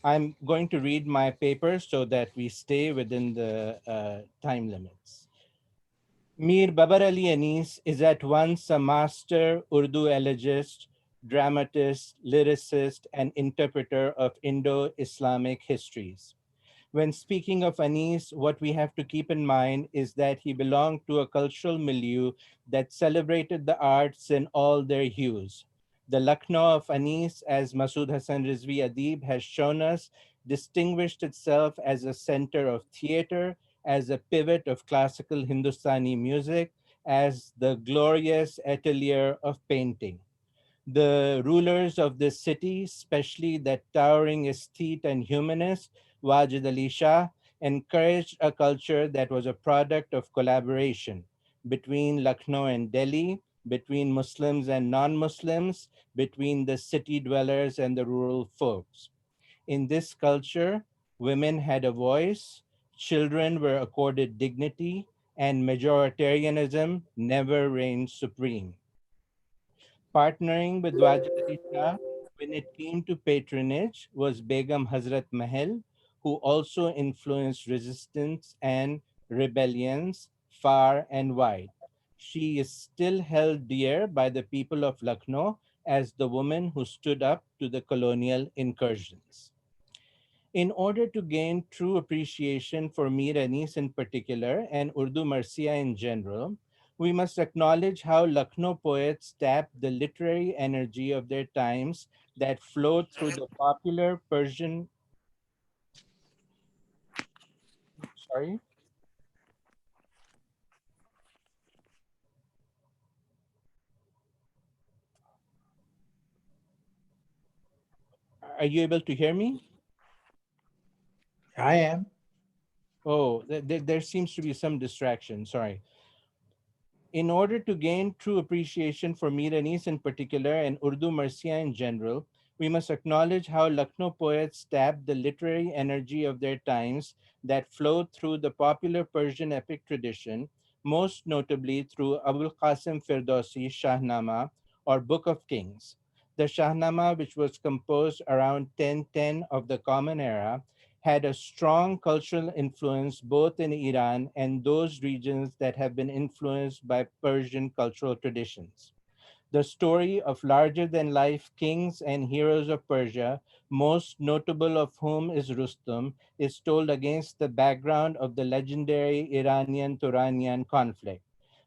I'm going to read my paper so that we stay within the time limits. Mir Babar Ali Anis is at once a master Urdu elegist, dramatist, lyricist, and interpreter of Indo-Islamic histories. When speaking of Anis, what we have to keep in mind is that he belonged to a cultural milieu that celebrated the arts in all their hues. The Lucknow of Anis, as Masood Hassan Rizvi Adib has shown us, distinguished itself as a center of theater, as a pivot of classical Hindustani music, as the glorious atelier of painting. The rulers of this city, especially that towering aesthete and humanist, Wajid Ali Shah, encouraged a culture that was a product of collaboration between Lucknow and Delhi, between Muslims and non-Muslims, between the city dwellers and the rural folks. In this culture, women had a voice, children were accorded dignity, and majoritarianism never reigned supreme. Partnering with Wajid Ali Shah when it came to patronage was Begum Hazrat Mahal, who also influenced resistance and rebellions far and wide. She is still held dear by the people of Lucknow as the woman who stood up to the colonial incursions. In order to gain true appreciation for Mir Anis in particular and Urdu Marsiya in general, we must acknowledge how Lucknow poets tapped the literary energy of their times that flowed through the popular Persian. Sorry, are you able to hear me? I am. Oh, there seems to be some distraction. Sorry. In order to gain true appreciation for Mir Anis in particular and Urdu Marsiya in general, we must acknowledge how Lucknow poets tapped the literary energy of their times that flowed through the popular Persian epic tradition, most notably through Abul Qasim Firdausi's Shahnama or Book of Kings. The Shahnama, which was composed around 1010 of the Common Era, had a strong cultural influence both in Iran and those regions that have been influenced by Persian cultural traditions. The story of larger than life kings and heroes of Persia, most notable of whom is Rustum, is told against the background of the legendary Iranian Turanian conflict.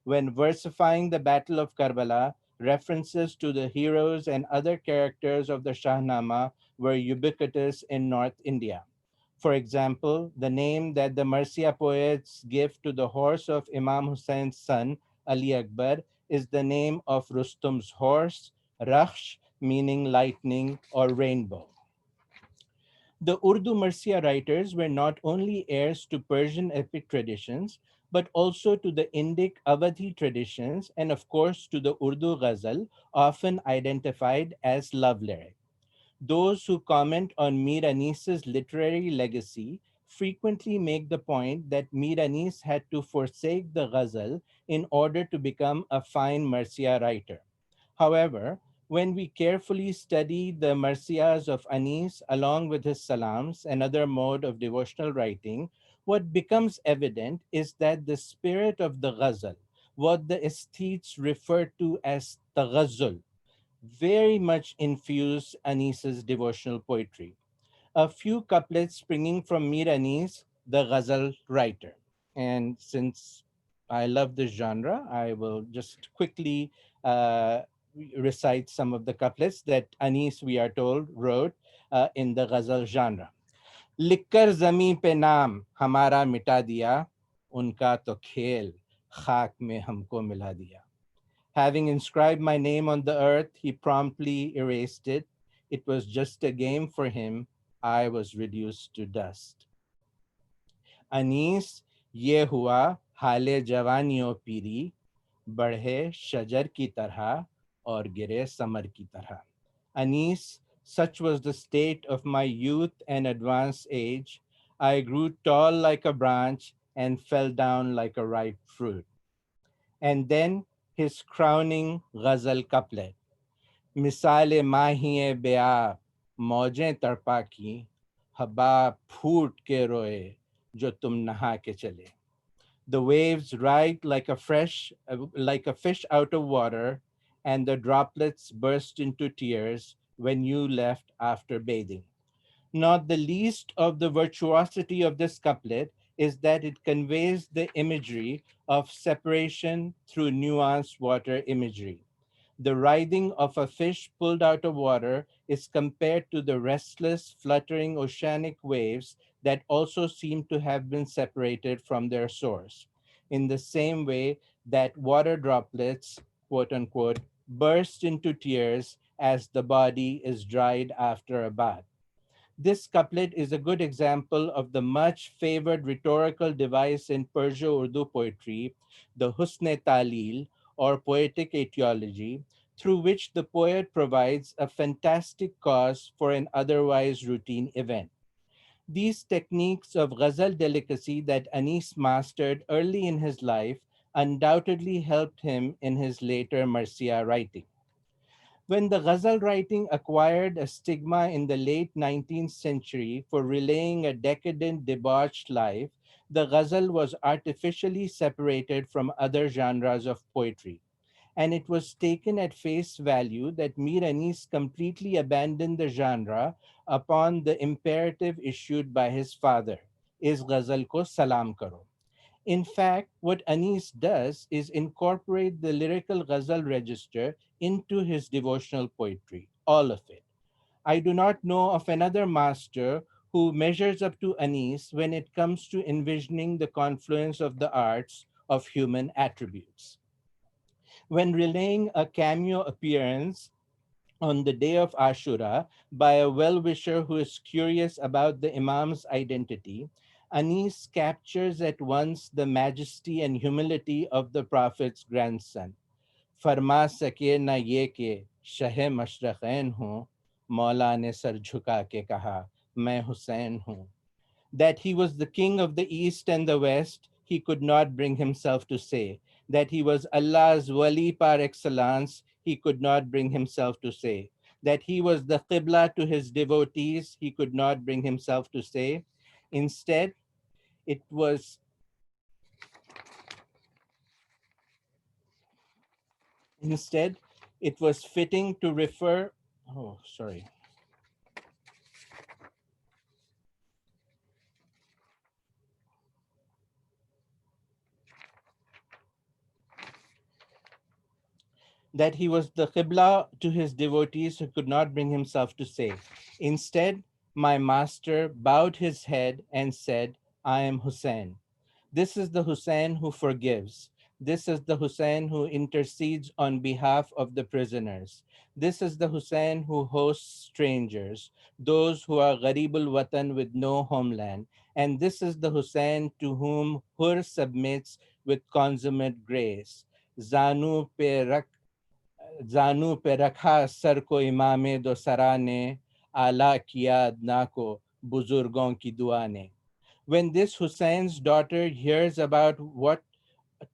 When versifying the Battle of Karbala, references to the heroes and other characters of the Shahnama were ubiquitous in North India. For example, the name that the Marsiya poets give to the horse of Imam Hussein's son, Ali Akbar, is the name of Rustum's horse, Rakhsh, meaning lightning or rainbow. The Urdu Marsiya writers were not only heirs to Persian epic traditions, but also to the Indic Awadhi traditions and, of course, to the Urdu ghazal, often identified as love lyric. Those who comment on Mir Anis's literary legacy frequently make the point that Mir Anis had to forsake the ghazal in order to become a fine Marsiya writer. However, When we carefully study the Marsiyas of Anis along with his salams and other mode of devotional writing, what becomes evident is that the spirit of the ghazal, what the aesthetes refer to as taghazzul, very much infused Anis's devotional poetry. A few couplets springing from Mir Anis, the ghazal writer. And since I love this genre, I will just quickly uh, recite some of the couplets that Anis, we are told, wrote in the ghazal genre. लिखकर जमी पे नाम हमारा मिटा दिया उनका तो खेल खाक में हमको मिला दिया. Having inscribed my name on the earth, he promptly erased it. It was just a game for him. I was reduced to dust. Anees ये हुआ हाले जवानियों पीरी बढ़े शजर की तरह और गिरे समर की तरह. Anis, such was the state of my youth and advanced age. I grew tall like a branch and fell down like a ripe fruit. And then his crowning ghazal couplet. मिसाल माही बेआ मौजें तड़पा की हवा फूट के रोए जो तुम नहा के चले. The waves ride like a fish out of water, and the droplets burst into tears when you left after bathing. Not the least of the virtuosity of this couplet is that it conveys the imagery of separation through nuanced water imagery. The writhing of a fish pulled out of water is compared to the restless, fluttering oceanic waves that also seem to have been separated from their source. In the same way that water droplets, quote unquote, burst into tears as the body is dried after a bath. This couplet is a good example of the much favored rhetorical device in Persia-Urdu poetry, the husn talil or poetic etiology, through which the poet provides a fantastic cause for an otherwise routine event. These techniques of ghazal delicacy that Anis mastered early in his life undoubtedly helped him in his later Marsiya writing. When the ghazal writing acquired a stigma in the late 19th century for relaying a decadent, debauched life, the ghazal was artificially separated from other genres of poetry. And it was taken at face value that Mir Anis completely abandoned the genre upon the imperative issued by his father, is ghazal ko salam karo. In fact, what Anis does is incorporate the lyrical ghazal register into his devotional poetry, all of it. I do not know of another master who measures up to Anis when it comes to envisioning the confluence of the arts of human attributes. When relaying a cameo appearance on the day of Ashura by a well-wisher who is curious about the Imam's identity, Anis captures at once the majesty and humility of the Prophet's grandson. फरमा सके न ये कि शह मशरक़ैन हूँ मौला ने sir झुका के कहा मैं हुसैन हूँ. That he was the king of the east and the west, he could not bring himself to say. That he was Allah's wali par excellence, he could not bring himself to say. That he was the qibla to his devotees, he could not bring himself to say. Instead, it was instead it was fitting to refer oh sorry that he was the Qibla to his devotees who could not bring himself to say. Instead, my master bowed his head and said, I am Hussein. This is the Hussein who forgives. This is the Hussein who intercedes on behalf of the prisoners. This is the Hussein who hosts strangers, those who are Gharibul Watan with no homeland. And this is the Hussein to whom Hur submits with consummate grace. Zanu pe rak जानू पे रखा sir को इमामे दो सरा ने आला किया अदना को बुजुर्गों की दुआ ने. When this Hussein's daughter hears about what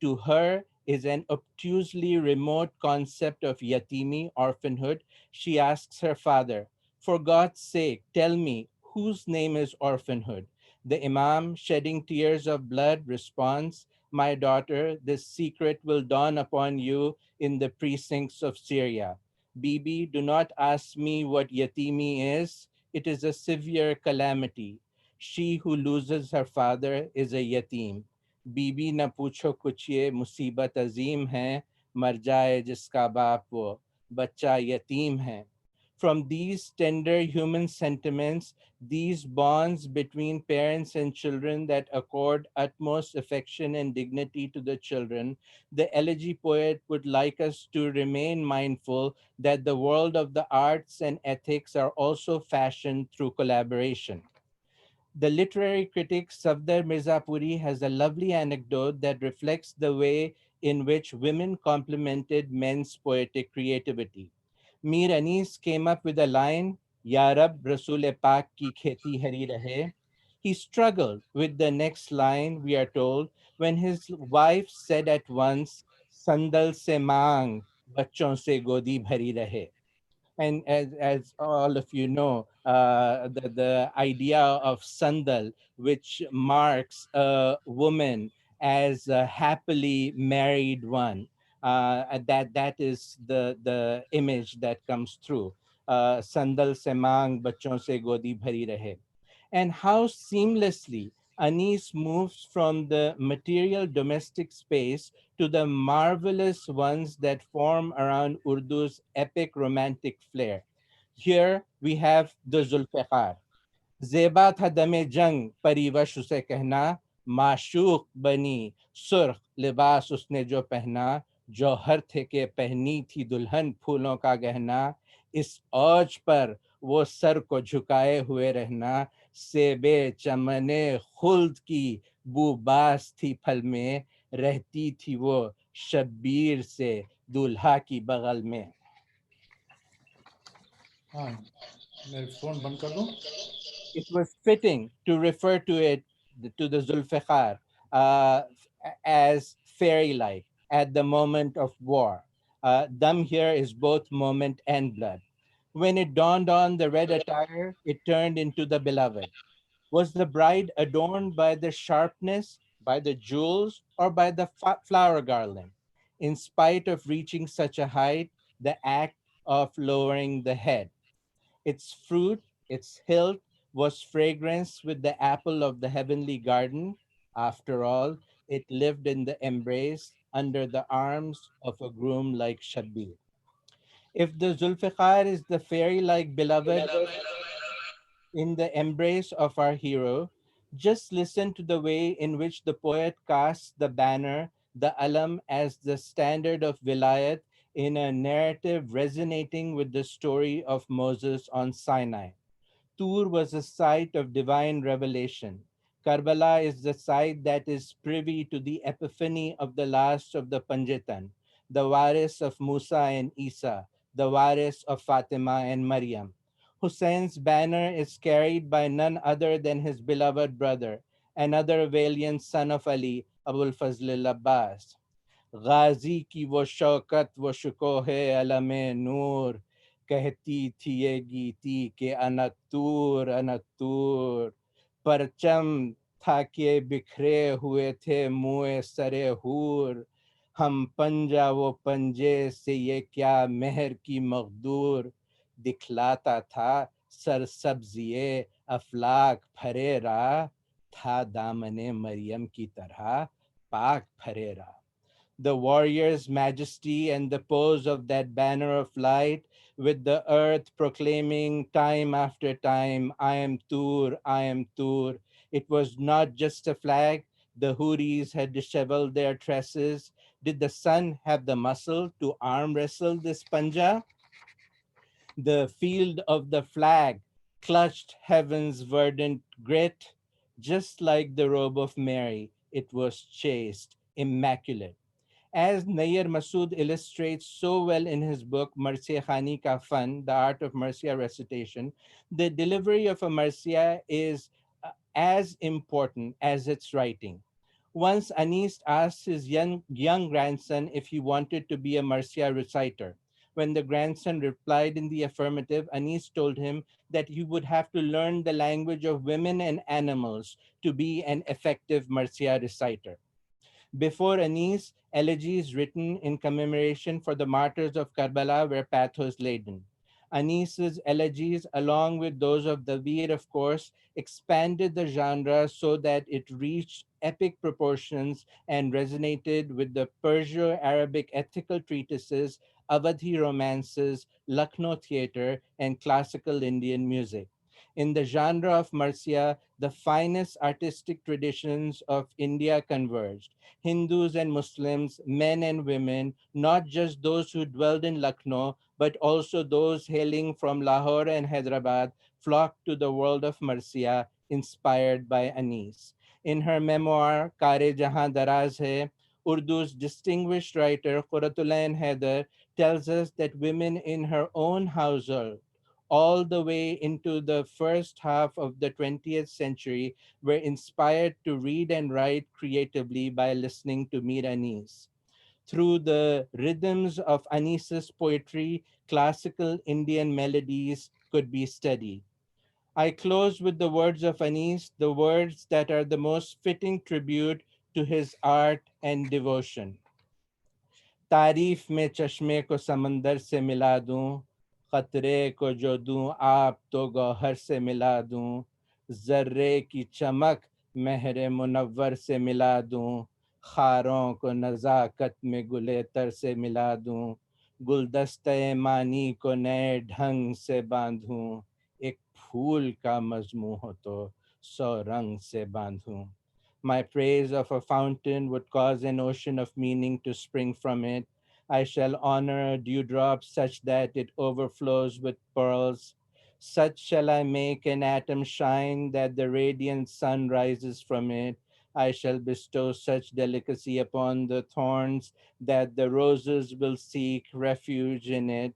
to her is an obtusely remote concept of yatimi, orphanhood, she asks her father, "For God's sake, tell me, whose name is orphanhood?" The Imam, shedding tears of blood, responds, "My daughter, this secret will dawn upon you in the precincts of Syria. Bibi, do not ask me what yatimi is. It is a severe calamity. She who loses her father is a yatim. बीबी न पूछो कुछ ये मुसीबत अजीम है मर जाए जिसका बाप वो बच्चा यतीम है." From these tender human sentiments, these bonds between parents and children that accord utmost affection and dignity to the children, the elegy poet would like us to remain mindful that the world of the arts and ethics are also fashioned through collaboration. The literary critic Safdar Mirzapuri has a lovely anecdote that reflects the way in which women complemented men's poetic creativity. Mir Anis came up with a line, Ya Rab Rasool Pak ki kheti hari rahe. He struggled with the next line, we are told, when his wife said at once, Sandal se maang, bachon se godi bhari rahe. And as all of you know, the idea of sandal, which marks a woman as a happily married one, and that is the image that comes through. Sandal se mang, bachon se godi bhari rahe. And how seamlessly Anis moves from the material domestic space to the marvelous ones that form around Urdu's epic romantic flair. Here we have the Zulfiqar. Zeba था दमे जंग परिवश उसे कहना माशूक बनी सुर्ख लिबास उसने जो पहना जौहर थे के पहनी थी दुल्हन फूलों का गहना इस औज पर वो सर को झुकाए हुए रहना सेबे चमने खुल्द की बूबास थी फल में रहती थी वो शब्बीर से दूल्हा की बगल में. हाँ मेरे फोन बंद कर दूं. It was fitting to refer to it, to the Zulfiqar, uh, as fairy-like at the moment of war. Dam here is both moment and blood. When it dawned on the red attire, it turned into the beloved. Was the bride adorned by the sharpness, by the jewels, or by the flower garland? In spite of reaching such a height, the act of lowering the head, its fruit, its hilt, was fragrance with the apple of the heavenly garden. After all, it lived in the embrace under the arms of a groom like Shabir. If the Zulfiqar is the fairy like beloved in the embrace of our hero, just listen to the way in which the poet casts the banner, the alam, as the standard of vilayat in a narrative resonating with the story of Moses on Sinai. Tur was a site of divine revelation. Karbala is the site that is privy to the epiphany of the last of the Panjitan, the waris of Musa and Isa, the waris of Fatima and Maryam. Hussein's banner is carried by none other than his beloved brother, another valiant son of Ali, Abul Fazl al-Abbas. गाजी की वो शौकत वो शुकोह अलम नूर कहती थी ये गीती के अनतूर परचम था के बिखरे हुए थे मुए सरे हूर हम पंजा वो पंजे से ये क्या मेहर की मकदूर दिखलाता था सर सब्जिए अफलाक फरेरा था दामने मरियम की तरह पाक Ferreira. The warrior's majesty and the pose of that banner of light, with the earth proclaiming time after time, I am Tur, I am Tur. It was not just a flag. The Houris had disheveled their tresses. Did the sun have the muscle to arm wrestle this panja? The field of the flag clutched heaven's verdant grit. Just like the robe of Mary, it was chaste, immaculate. As Nayyar Masood illustrates so well in his book Marsiya Khani Ka Fan, The Art of Marsiya Recitation, the delivery of a Marsiya is as important as its writing. Once Anis asked his young grandson if he wanted to be a Marcia reciter. When the grandson replied in the affirmative, Anis told him that he would have to learn the language of women and animals to be an effective Marcia reciter. Before Anis, elegies written in commemoration for the martyrs of Karbala were pathos laden. Anis's elegies, along with those of Dabir, of course, expanded the genre so that it reached epic proportions and resonated with the Perso-Arabic ethical treatises, Awadhi romances, Lucknow theatre, and classical Indian music. In the genre of Marcia, the finest artistic traditions of India converged. Hindus and Muslims, men and women, not just those who dwelled in Lucknow, but also those hailing from Lahore and Hyderabad, flocked to the world of Marcia, inspired by Anis. In her memoir, Kare Jahan Daraz Hai, Urdu's distinguished writer Quratulain Haider tells us that women in her own household, all the way into the first half of the 20th century, were inspired to read and write creatively by listening to Mir Anis. Through the rhythms of Anis's poetry, classical Indian melodies could be studied. I close with the words of Anis, the words that are the most fitting tribute to his art and devotion. तारीफ में चश्मे को समंदर से मिला दूं, खतरे को जो दूं आप तो गौहर से मिला दूं, जर्रे की चमक महरे मुनव्वर से मिला दूं, खारों को नज़ाकत में गुलेतर से मिला दूं, गुलदस्ते मानी को नए ढंग से बांधूं, एक फूल का मजमू हो तो 100 रंग से बांधूं. My praise of a fountain would cause an ocean of meaning to spring from it. I shall honor a dewdrop such that it overflows with pearls. Such shall I make an atom shine that the radiant sun rises from it. I shall bestow such delicacy upon the thorns that the roses will seek refuge in it.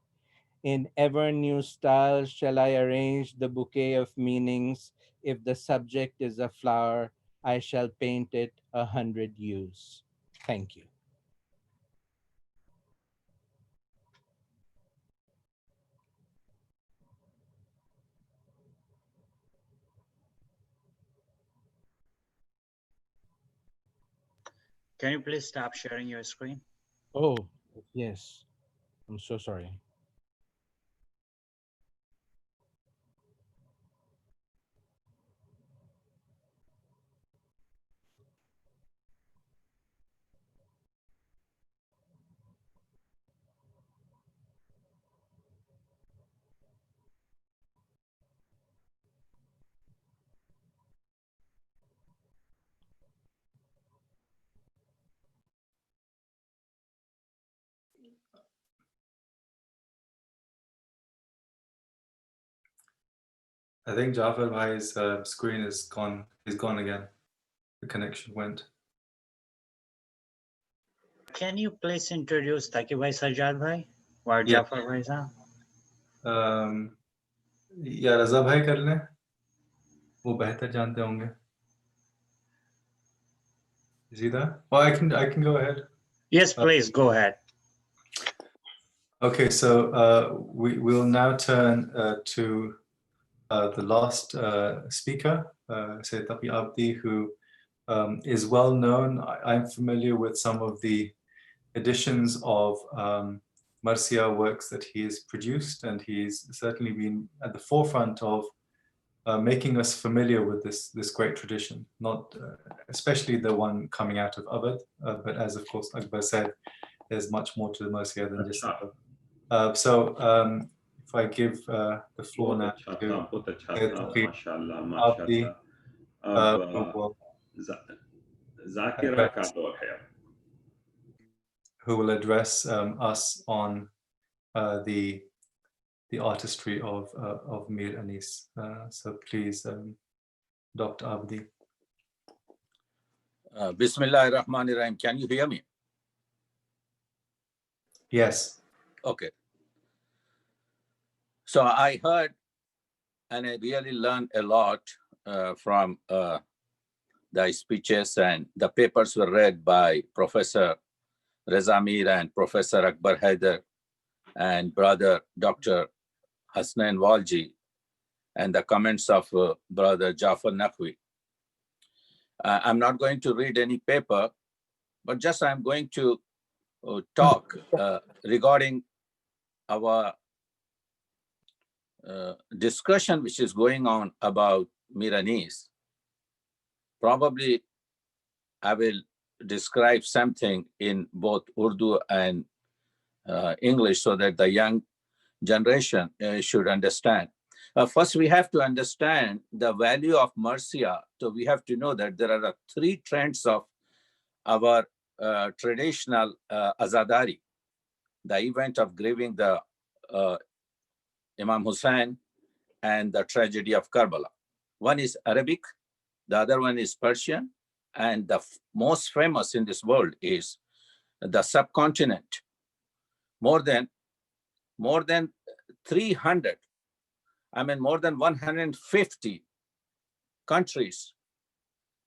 In ever new style shall I arrange the bouquet of meanings. If the subject is a flower, I shall paint it 100 hues. Thank you. Can you please stop sharing your screen? Oh, yes. I'm so sorry. I think Jafar Bhai's screen is gone. He's gone again. The connection went. Can you please introduce Taqi Bhai, Sajjad Bhai, or Yeah. Jafar Bhai Saab? या रजा भाई कर लें, वो बेहतर जानते होंगे. Is he there? Well, I can go ahead. Yes, please go ahead. Okay, so we will now turn to the last speaker, Sayyid Taqi Abdi, who is well known. I'm familiar with some of the editions of Marcia works that he has produced, and he's certainly been at the forefront of making us familiar with this great tradition, not especially the one coming out of Abad, but as of course Akbar said, there's much more to the Marcia than just Abad. So if I give the floor now to Abdi, who will address us on the artistry of Mir Anis. So please, Dr. Abdi. Bismillahirrahmanirrahim. Can you hear me? Yes. Okay. So I heard and I really learned a lot from the speeches and the papers were read by Professor Reza Mir and Professor Akbar Haider and brother Dr. Hasnain Walji, and the comments of brother Jafar Naqvi. I'm not going to read any paper, but just I'm going to talk regarding our discussion which is going on about Mir Anis. Probably I will describe something in both Urdu and English so that the young generation should understand. First, we have to understand the value of Marsiya. So we have to know that there are three trends of our traditional Azadari. The event of grieving the Imam Hussein and the tragedy of Karbala. One is Arabic, the other one is Persian, and the most famous in this world is the subcontinent. More than 300, more than 150 countries,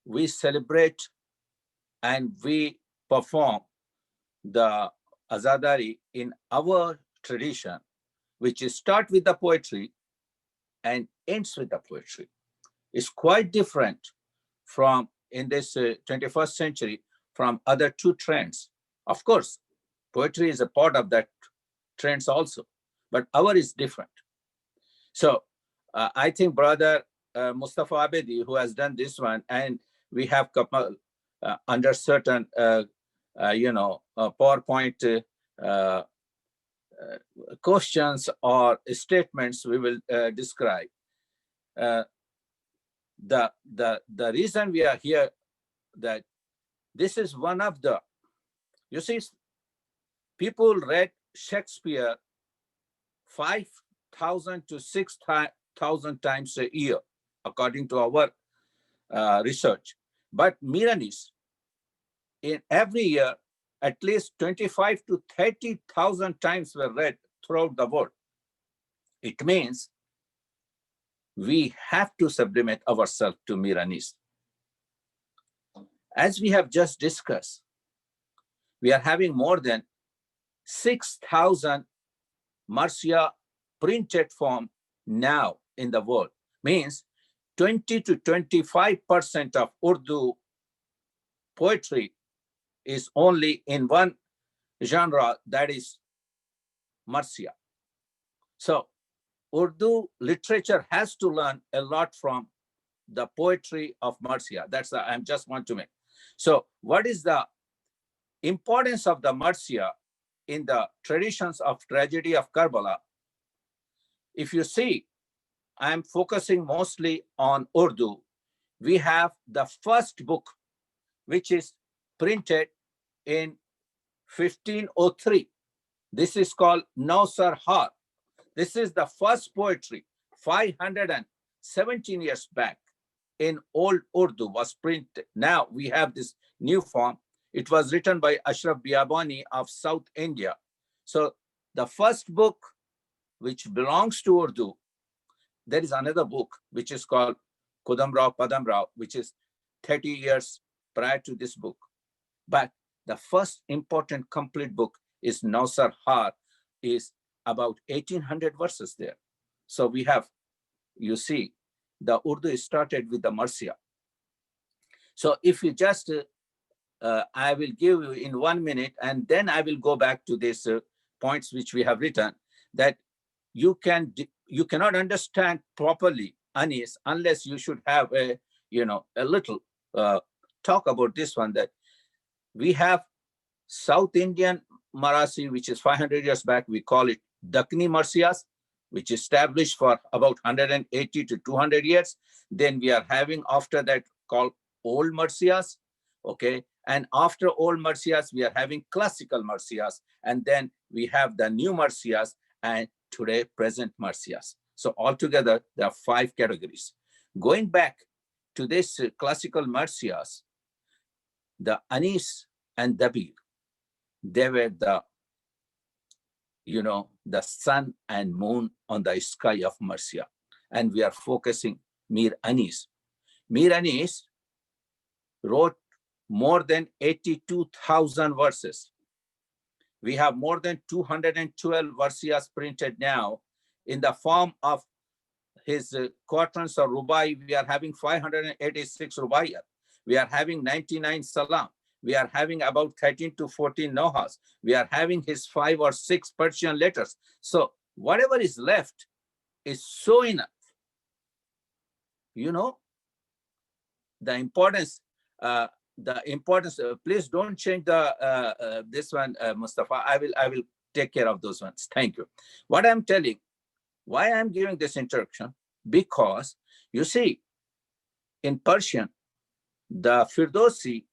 we celebrate and we perform the Azadari in our tradition, which is start with the poetry and ends with the poetry. It's quite different from in this 21st century from other two trends. Of course, poetry is a part of that trends also, but our is different. So I think brother Mustafa Abedi, who has done this one, and we have under certain, PowerPoint questions or statements we will describe. The reason we are here, that this is one of the, you see, people read Shakespeare 5,000 to 6,000 times a year, according to our research. But Mir Anis, in every year, at least 25 to 30,000 times were read throughout the world. It means we have to sublimate ourselves to Mir Anis. As we have just discussed, we are having more than 6,000 Marsiya printed form now in the world. Means 20 to 25% of Urdu poetry is only in one genre, that is Marsiya. So Urdu literature has to learn a lot from the poetry of Marsiya. That's I just want to make. So what is the importance of the Marsiya in the traditions of tragedy of Karbala? If you see, I'm focusing mostly on Urdu. We have the first book, which is printed in 1503. This is called Nausar Har. This is the first poetry, 517 years back in old Urdu was printed. Now we have this new form. It was written by Ashraf Biabani of South India. So the first book, which belongs to Urdu, there is another book, which is called Kudamrao Padamrao, which is 30 years prior to this book. But the first important complete book is Nausar Har, is about 1800 verses there. So we have, you see, the Urdu started with the Marsiya. So if you just, I will give you in 1 minute, and then I will go back to these points which we have written, that you cannot understand properly Anis unless you should have a little talk about this one, that we have South Indian Marasi, which is 500 years back. We call it Dakhni Marsiyas, which is established for about 180 to 200 years. Then we are having after that called Old Marsiyas, okay? And after Old Marsiyas, we are having Classical Marsiyas. And then we have the New Marsiyas and today present Marsiyas. So altogether, there are 5 categories. Going back to this Classical Marsiyas, the Anis and Dabir, they were the, the sun and moon on the sky of Marsiya. And we are focusing Mir Anis. Mir Anis wrote more than 82,000 verses. We have more than 212 versias printed now in the form of his quatrains or rubai. We are having 586 rubaiyat. We are having 99 salam. We are having about 13 to 14 nohas. We are having his 5 or 6 Persian letters. So whatever is left is so enough. You know, the importance, please don't change the this one, Mustafa. I will take care of those ones. Thank you. What I'm telling, why I'm giving this introduction, because you see, in Persian, the Firdausi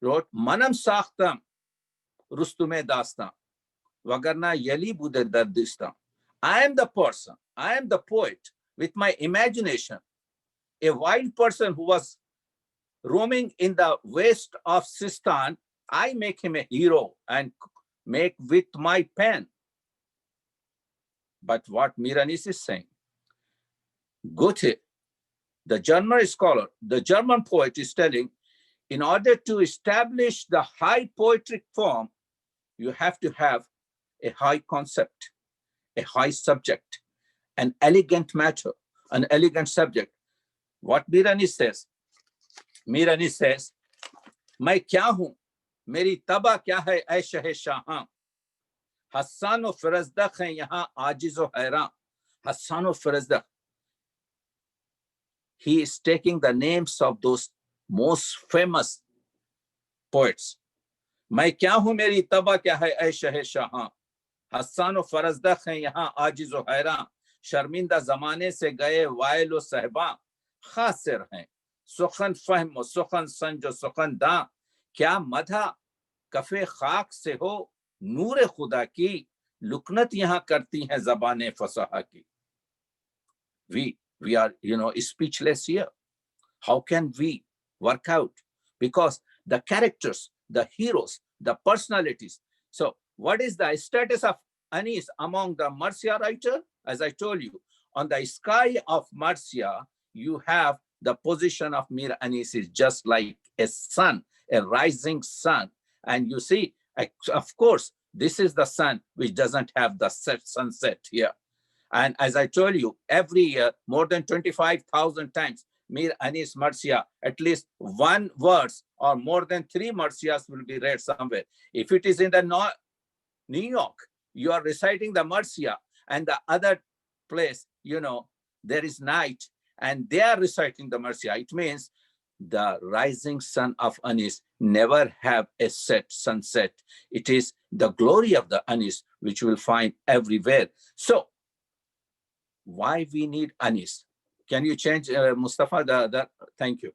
wrote, Manam Sakhtam Rustume Dastan, Wagarna Yali Bude Dardistan. I am the person, I am the poet with my imagination, a wild person who was roaming in the west of Sistan. I make him a hero and make with my pen. But what Mir Anis is saying, Goethe, the German scholar, the German poet, is telling, in order to establish the high poetic form, you have to have a high concept, a high subject, an elegant matter, an elegant subject. What Mir Anis says, मैं क्या हूं, मेरी तबा क्या है ऐ शहे शाहां, हसन व फिरजदक है यहां आजिज व हैरान. Hassan of Firazdak. He is taking the names of those most famous poets. मैं क्या हूं, मेरी तबा क्या है ऐ शहे शाहां, हसन व फिरजदक है यहां आजिज व हैरान, शर्मिंदा जमाने से गए वाइल व सहबा, खासिर हैं सुखन फहम व सुखन संज व सुखन दा, क्या मधा कफे खाक से हो नूर खुदा की, लुकनत यहाँ करती हैं ज़बाने फसाहा की. We are, speechless here. How can we work out? Because the characters, the heroes, the personalities. So what is the status of Anis among the Marcia writer? As I told you, on the sky of Marcia, you have the position of Mir Anis is just like a sun, a rising sun. And you see, of course, this is the sun which doesn't have the sunset here. And as I told you, every year, more than 25,000 times, Mir Anis Marcia, at least one verse or more than 3 Marcias will be read somewhere. If it is in the New York, you are reciting the Marcia, and the other place, there is night, and they are reciting the Marcia. It means the rising sun of Anis never have a sunset. It is the glory of the Anis, which you will find everywhere. So, why we need Anis? Can you change, Mustafa? Thank you.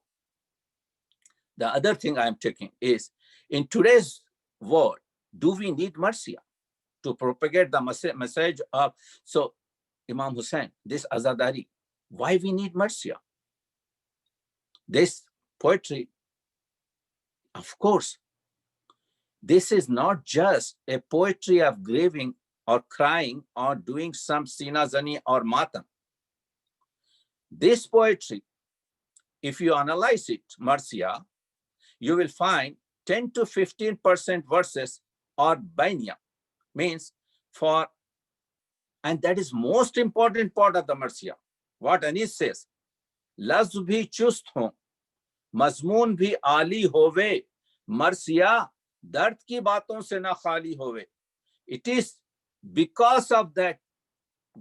The other thing I'm taking is, in today's world, do we need Marcia to propagate the message of, so Imam Hussein, this Azadari, why we need Marcia? This poetry, of course, this is not just a poetry of grieving or crying or doing some sinazani or matam. This poetry, if you analyze it, Marcia, you will find 10 to 15% verses or bainya, means for, and that is most important part of the Marcia. What Anis says, lafz bhi chust ho, mazmoon bhi ali hove, Marcia, dard ki baaton se na khali hove. It is because of that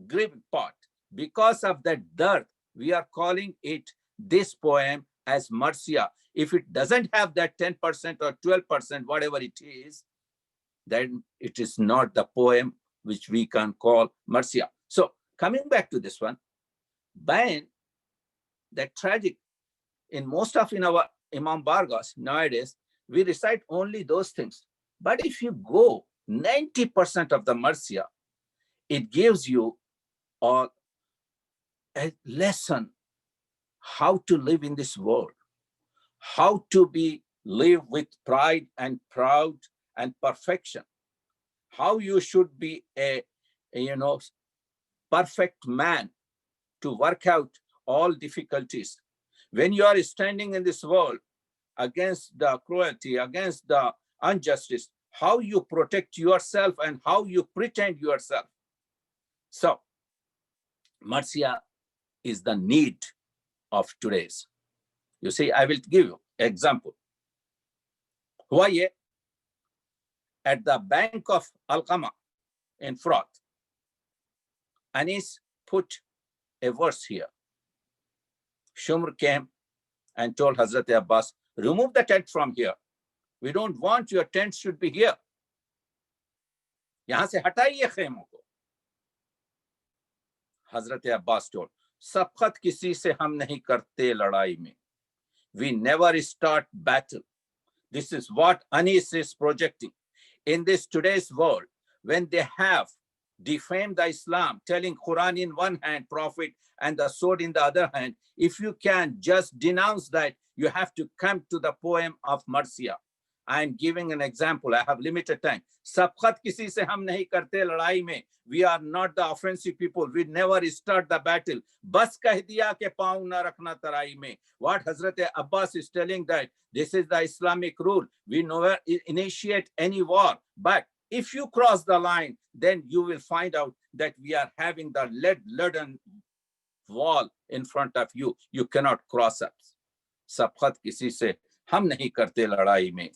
grief part, because of that dard, we are calling it, this poem, as Marcia. If it doesn't have that 10% or 12%, whatever it is, then it is not the poem which we can call Marcia. So coming back to this one, Bain, that tragic, in most of our Imam Bargas nowadays, we recite only those things. But if you go 90% of the Marcia, it gives you a lesson how to live in this world, how to live with pride and proud and perfection, how you should be a perfect man to work out all difficulties. When you are standing in this world, against the cruelty, against the injustice, how you protect yourself and how you pretend yourself. So, Marcia is the need of today's. You see, I will give you an example. Why at the Bank of Alqama in Fraud, Anis put a verse here. Shumr came and told Hazrat Abbas, remove the tent from here. We don't want your tent should be here. यहाँ से हटाइए खेमों को. Hazrat Abbas told, सबकत किसी से हम नहीं करते लड़ाई में. We never start battle. This is what Anis is projecting. In this today's world, when they have defamed the Islam, telling Quran in one hand, Prophet, and the sword in the other hand, if you can just denounce that, you have to come to the poem of Marcia. I am giving an example. I have limited time. Sabkhat kisi se hum nahi karte ladai mein. We are not the offensive people. We never start the battle. Bas kah diya ke paun na rakhna tarai mein. What Hazrat Abbas is telling that this is the Islamic rule. We never initiate any war. But if you cross the line, then you will find out that we are having the leaden wall in front of you. You cannot cross us. Sabkhat kisi se hum nahi karte ladai mein.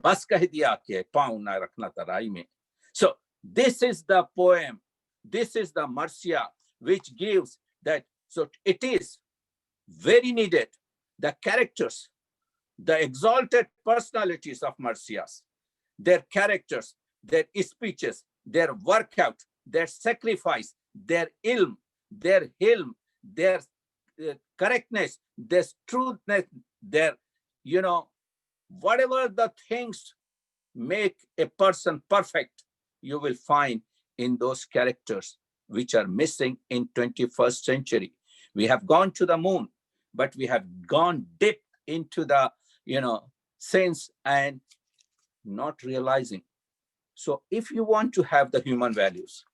बस कह दिया कि पाँव ना रखना तराई में. So this is the poem, this is the Marcia which gives that. So it is very needed, the characters, the exalted personalities of Marcias, their characters, their speeches, their workout, their sacrifice, their ilm, their hilm, their correctness, their truthness, their, whatever the things make a person perfect, you will find in those characters which are missing in 21st century. We have gone to the moon, but we have gone deep into the, sense and not realizing. So if you want to have the human values,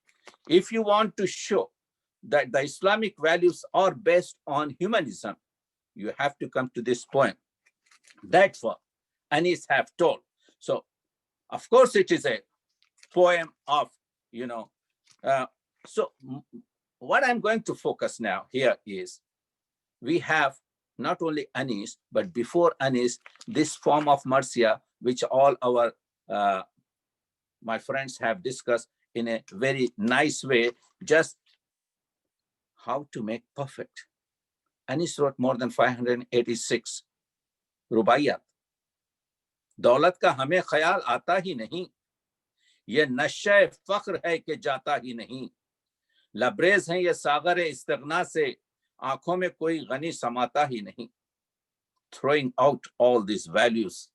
if you want to show that the Islamic values are based on humanism, you have to come to this poem. That's what Anis have told. So, of course, it is a poem of, so what I'm going to focus now here is we have not only Anis, but before Anis, this form of Marcia, which all our, my friends have discussed in a very nice way, just how to make perfect. Anis wrote more than 586 rubaiyat. दौलत का हमें ख्याल आता ही नहीं, ये नशे फख्र है कि जाता ही नहीं, लबरेज हैं ये सागर इस्तिगना से, आंखों में कोई गनी समाता ही नहीं. Throwing out all these values,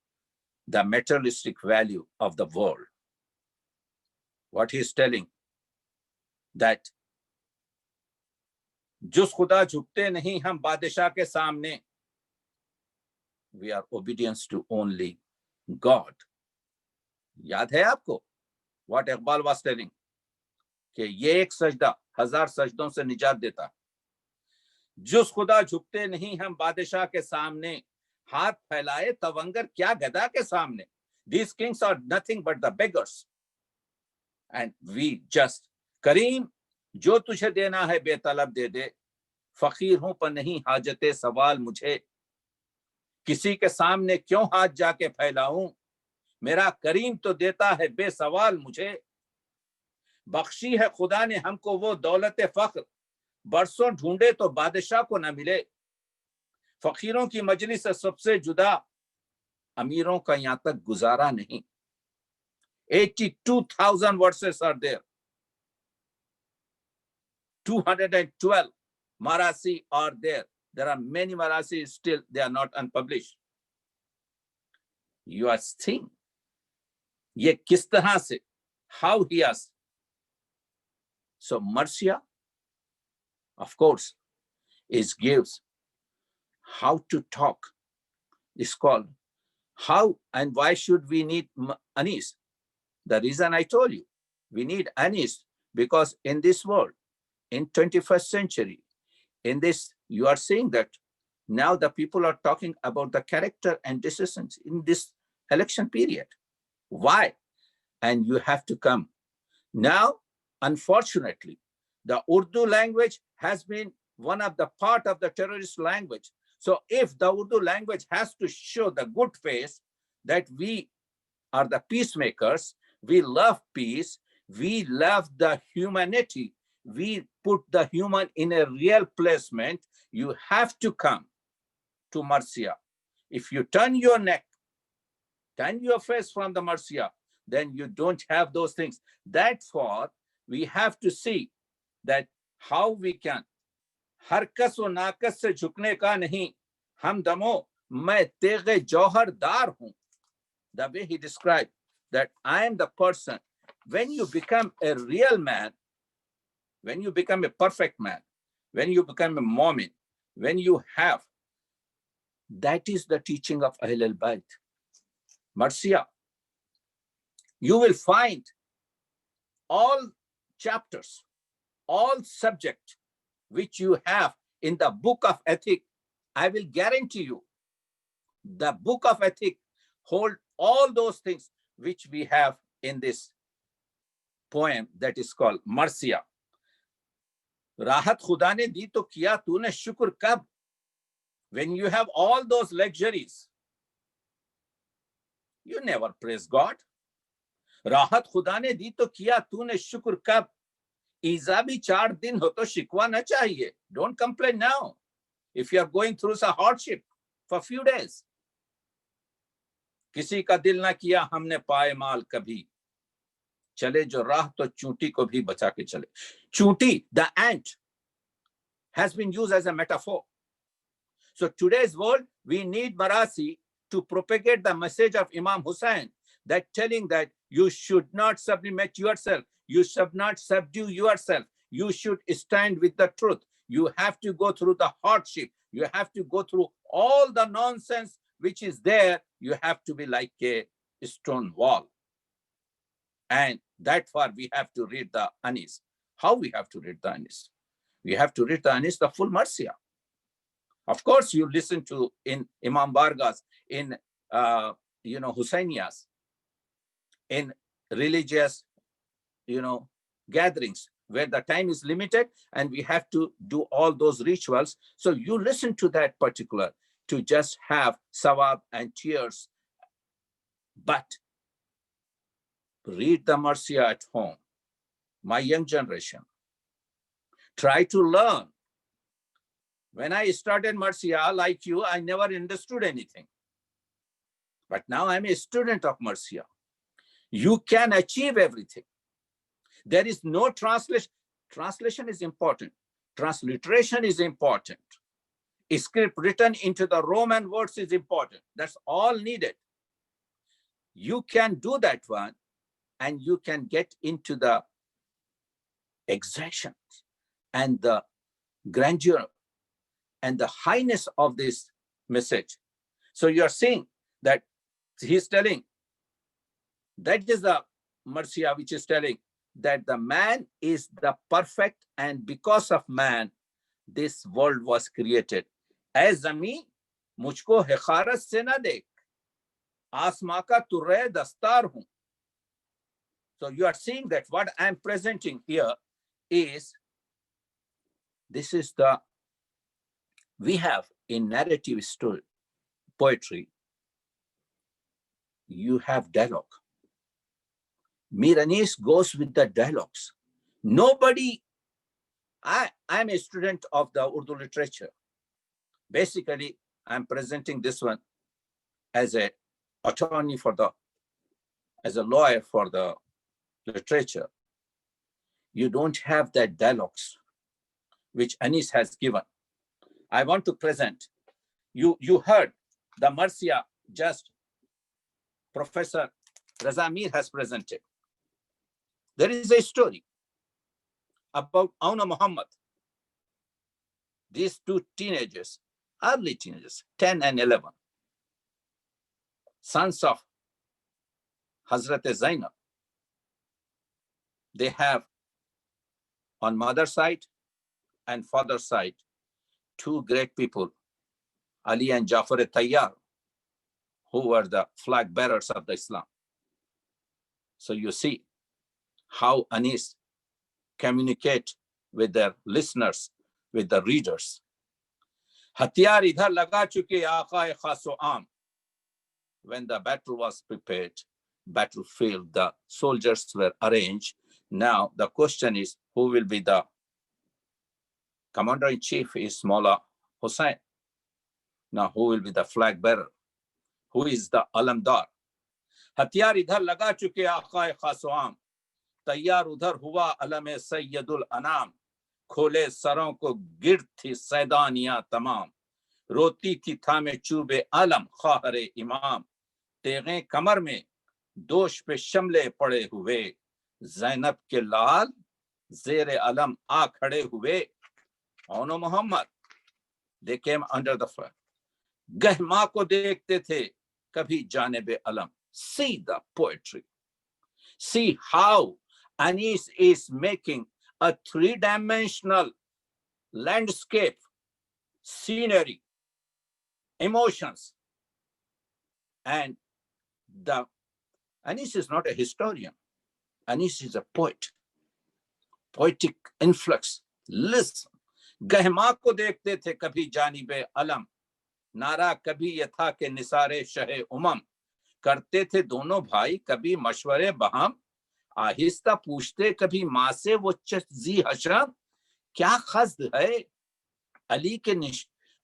the materialistic value of the world. What he is telling, that जुस खुदा झुकते नहीं हम बादशाह के सामने, we are obedience to only God. याद है आपको what इकबाल was telling कि ये एक सजदा 1000 सजदों से निजात देता. जुस खुदा झुकते नहीं हम बादशाह के सामने, हाथ फैलाए तवंगर क्या गदा के सामने. These kings are nothing but the beggars, and we just करीम जो तुझे देना है बेतलब दे दे, फकीर हूं पर नहीं हाजते सवाल मुझे, किसी के सामने क्यों हाथ जाके फैलाऊं, मेरा करीम तो देता है बेसवाल मुझे. बख्शी है खुदा ने हमको वो दौलत फख्र, बरसों ढूंढे तो बादशाह को न मिले. फकीरों की मजलिस से सबसे जुदा, अमीरों का यहां तक गुजारा नहीं. 82,000 verses are there. 212 Marasi are there. There are many Marasi still, they are not unpublished. You are seeing, ye kis tarah se, how he has. So Marcia, of course, gives how to talk. It's called how and why should we need Anis? The reason I told you, we need Anis because in this world, in 21st century, in this, you are seeing that Now the people are talking about the character and decisions in this election period. Why? And you have to come. Now, unfortunately, the Urdu language has been one of the part of the terrorist language. So if the Urdu language has to show the good face that we are the peacemakers, we love peace, we love the humanity, we put the human in a real placement, you have to come to Marcia. If you turn your neck, turn your face from the Marcia, then you don't have those things. Therefore, we have to see that how we can. हरकस व नाकस से झुकने का नहीं, हम दमो मैं तेगे जौहरदार हूं. The way he described that I am the person. When you become a real man, when you become a perfect man, when you become a mu'min, when you have, that is the teaching of Ahl al-Bayt. Marcia, you will find all chapters, all subject which you have in the book of ethic. I will guarantee you, the book of ethic hold all those things which we have in this poem that is called Marcia. Rahat khuda ne di to kiya tune shukr kab? When you have all those luxuries, you never praise God. Rahat khuda ne di to kiya tune shukr kab? Iza bhi 4 din ho to shikwa na chahiye. Don't complain now. If you are going through some hardship for a few days. किसी का दिल ना किया हमने पाए माल कभी, चले जो राह तो चूंटी को भी बचा के चले. Chunti, the ant, has been used as a metaphor. So today's world, we need Marasi to propagate the message of Imam Hussain, that telling that you should not sublimate yourself, you should not subdue yourself, you should stand with the truth. You have to go through the hardship, you have to go through all the nonsense which is there. You have to be like a stone wall. And that far we have to read the Anis. How we have to read the Anis? We have to read the Anis, the full Marcia. Of course, you listen to in Imam Bargas, in Hussainias, in religious, gatherings where the time is limited and we have to do all those rituals. So you listen to that particular to just have sawab and tears, but read the Marcia at home. My young generation, try to learn. When I started Marcia, like you, I never understood anything. But now I'm a student of Marcia. You can achieve everything. There is no translation. Translation is important. Transliteration is important. A script written into the Roman words is important. That's all needed. You can do that one, and you can get into the exactions and the grandeur and the highness of this message. So you're seeing that he's telling, that is the Marcia which is telling that the man is the perfect, and because of man, this world was created. As Zami, mujhko hekharat se na dekh, asma ka turre dastar hu. So you are seeing that what I'm presenting here is, this is the, we have in narrative story, poetry, you have dialogue. Mir Anis goes with the dialogues. Nobody, I'm a student of the Urdu literature. Basically, I'm presenting this one as a attorney for the, as a lawyer for the literature. You don't have that dialogues which Anis has given. I want to present, you heard the Marcia just Professor Raza Mir has presented. There is a story about Auna Muhammad. These two teenagers, early teenagers, 10 and 11, sons of Hazrat Zainab. They have on mother side and father side, two great people, Ali and Jafar Tayyar, who were the flag bearers of the Islam. So you see how Anis communicate with their listeners, with the readers. हथियार इधर लगा चुके आकाए खासो आम. When the battle was prepared, battlefield, the soldiers were arranged. Now the question is, who will be the commander-in-chief? Is Mullah Hussain. Now who will be the flag bearer? Who is the alamdar? हथियार इधर लगा चुके आकाए खासो आम, तैयार उधर हुआ अलम सैयदुल अनाम. खोले सरों को गिर थी सैदानियां तमाम, रोती थी थामे चूबे आलम खाहरे इमाम. तेगे कमर में दोष पे शमले पड़े हुए, जैनब के लाल जेरे अलम आ खड़े हुए. ओनो Mohammad, they came under the flag. गहमा को देखते थे कभी जानिबे अलम. See the poetry. See how Anis is making a three-dimensional landscape, scenery, emotions. And Anis is not a historian. Anis is a poet. Poetic influx. Listen. गहमा को देखते थे कभी जानिबे अलम, नारा कभी ये था कि निसारे शहे उमम. करते थे दोनों भाई कभी मशवरे बहम, आहिस्ता पूछते कभी माँ से वो जी हशम. क्या खस्द है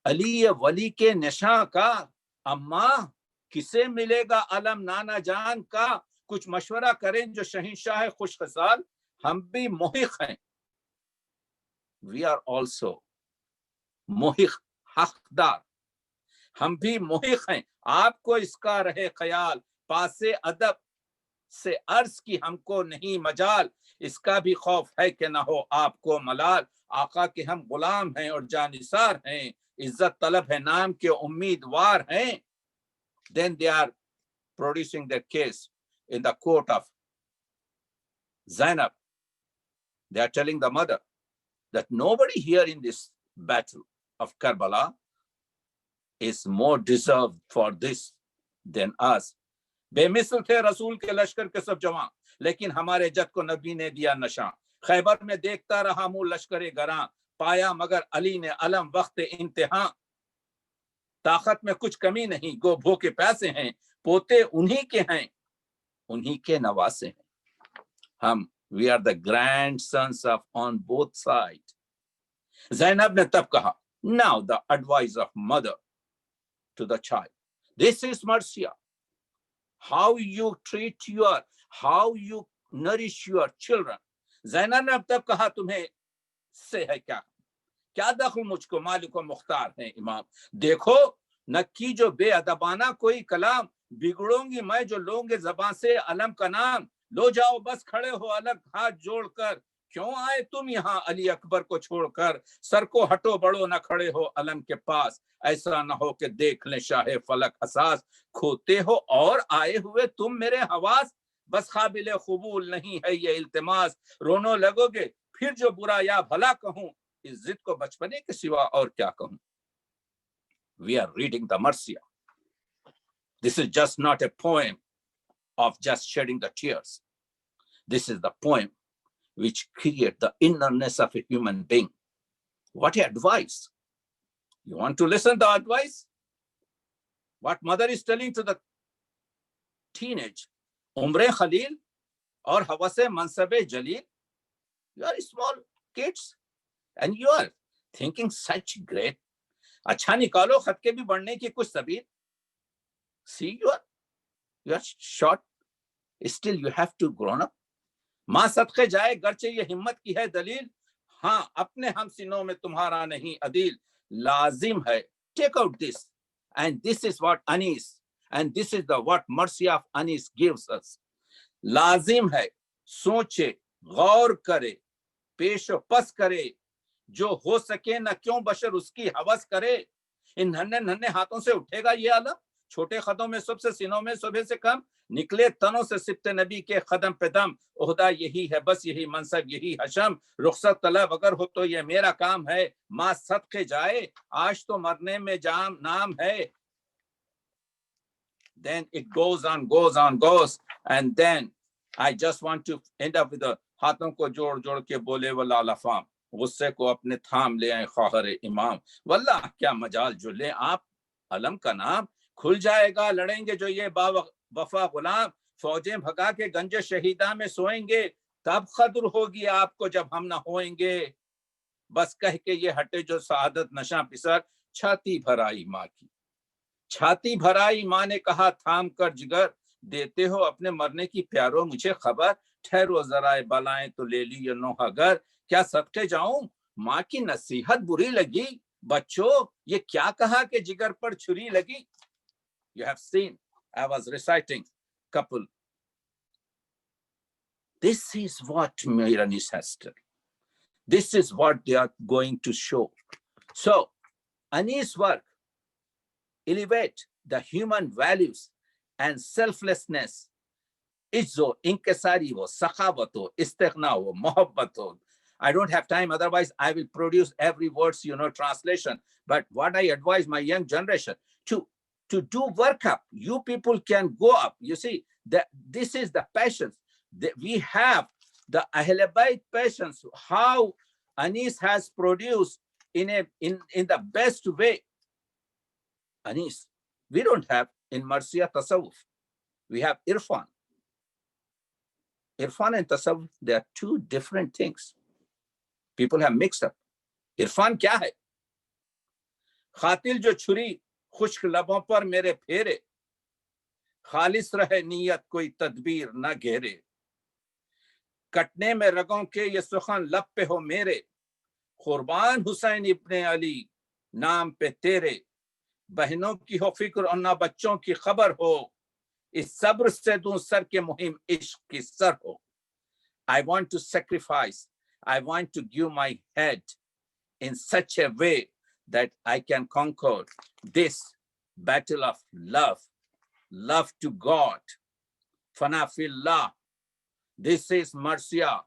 अली वली के निशा का, अम्मा किसे मिलेगा अलम नाना जान का. कुछ मशवरा करें जो शहंशाह खुश खसाल, हम भी मोहिक हैं. We are also मोहिक हकदार. हम भी मोहिक हैं, आपको इसका रहे ख्याल. पासे अदब से अर्ज की हमको नहीं मजाल, इसका भी खौफ है कि ना हो आपको मलाल. आका के हम गुलाम हैं और जानिसार हैं, इज्जत तलब है नाम के उम्मीदवार हैं. Then they are producing their case in the court of Zainab. They are telling the mother that nobody here in this battle of Karbala is more deserved for this than us. बेमिसल थे रसूल के लश्कर के सब जवां, लेकिन हमारे जद को नबी ने दिया नशा. खैबर में देखता रहा मुंह लश्कर गरां, पाया मगर अली ने अलम वक्त इंतहा. ताकत में कुछ कमी नहीं, गो भूखे प्यासे हैं, पोते उन्हीं के हैं, उन्हीं के नवासे हैं. हम we are the grandsons of on both sides. Zainab ने तब कहा, now the advice of mother to the child. This is Marcia. How you treat how you nourish your children. Zainab ने तब कहा, तुम्हें से है क्या, क्या दखल मुझको, मालिको मुख्तार है इमाम. देखो न की जो बेअदबाना कोई कलाम, बिगड़ूंगी मैं जो लोगे जबान से अलम का नाम. लो जाओ बस खड़े हो अलग हाथ जोड़कर, क्यों आए तुम यहाँ अली अकबर को छोड़कर. सर को हटो बढ़ो न खड़े हो अलम के पास, ऐसा न हो कि देख ले शाहे फलक असास. खोते हो और आए हुए तुम मेरे हवास, बस काबिले कबूल नहीं है ये इल्तिमास. रोनो लगोगे फिर जो बुरा या भला कहूं, इस जिद को बचपने के सिवा और क्या कहूं. We are reading the Marcia. This is just not a poem of just shedding the tears. This is the poem which creates the innerness of a human being. What advice? You want to listen to the advice? What mother is telling to the teenage, Umre Khalil or Hawase Mansabe Jalil? You are small kids and you are thinking such great. अच्छा निकालो खत के भी बढ़ने की कुछ Sabir. See, you are short. Still you have to grown up. माँ सदके जाए गरचे ये हिम्मत की है दलील, हाँ अपने हम सिनों में तुम्हारा नहीं अदील. लाजिम है, take out this, and this is what Anis, and this is the what mercy of Anis gives us. लाजिम है, सोचे गौर करे, पेशो पस करे, जो हो सके न क्यों बशर उसकी हवस करे. इन नन्हे नन्हे हाथों से उठेगा ये अलम, छोटे खतों में सबसे सीनों में सुबह से कम निकले तनों से सिप्ते नबी के कदम पे दम, ओहदा यही है बस यही मनसब यही हशम, रुखसत तलब अगर हो तो ये मेरा काम है, माँ सदके जाए आज तो मरने में जाम नाम है. Then it goes goes, and then I just want to end up with the हाथों को जोड़ जोड़ के बोले वल्ला लफाम, गुस्से को अपने थाम ले आए ख्वाहर इमाम, वल्ला क्या मजाल जो ले आप अलम का नाम, खुल जाएगा लड़ेंगे जो ये वफा गुलाम, फौजें भगा के गंज शहीदा में सोएंगे, तब कद्र होगी आपको जब हम ना होएंगे. बस कह के ये हटे जो सआदत नशा पिसर, छाती भराई माँ की, छाती भराई माँ ने कहा थाम कर जिगर, देते हो अपने मरने की प्यारो मुझे खबर, ठहरो जरा बलाएं तो ले ली ये नौहगर, क्या सदके जाऊं माँ की नसीहत बुरी लगी, बच्चों ये क्या कहा कि जिगर पर छुरी लगी. You have seen, I was reciting couple. This is what Mir Anis has done. This is what they are going to show. So, Anis' work elevate the human values and selflessness. Izzo, inkisari ho, sakhavat ho, istighna ho, mohabbat ho. I don't have time, otherwise I will produce every word's translation. But what I advise my young generation to do work up. You people can go up. You see, this is the passion. We have the Ahl Bayt passions, how Anis has produced in the best way. Anis, we don't have in Marsiya Tasawwuf. We have Irfan. Irfan and Tasawwuf, they are two different things. People have mixed up. Irfan क्या है? खातिल जो छुरी खुश्क लबों पर मेरे फेरे, खालिस रहे नीयत कोई तदबीर न घेरे, कटने में रगों के ये सुखन लब पे हो मेरे, कुर्बान हुसैन इब्ने अली नाम पे तेरे, बहनों की हो फिक्र और ना बच्चों की खबर हो, इस सब्र से दूं सर के मुहिम इश्क की सर हो. I want to sacrifice, I want to give my head in such a way that I can conquer this battle of love, love to God, fana fillah. This is Marsiya.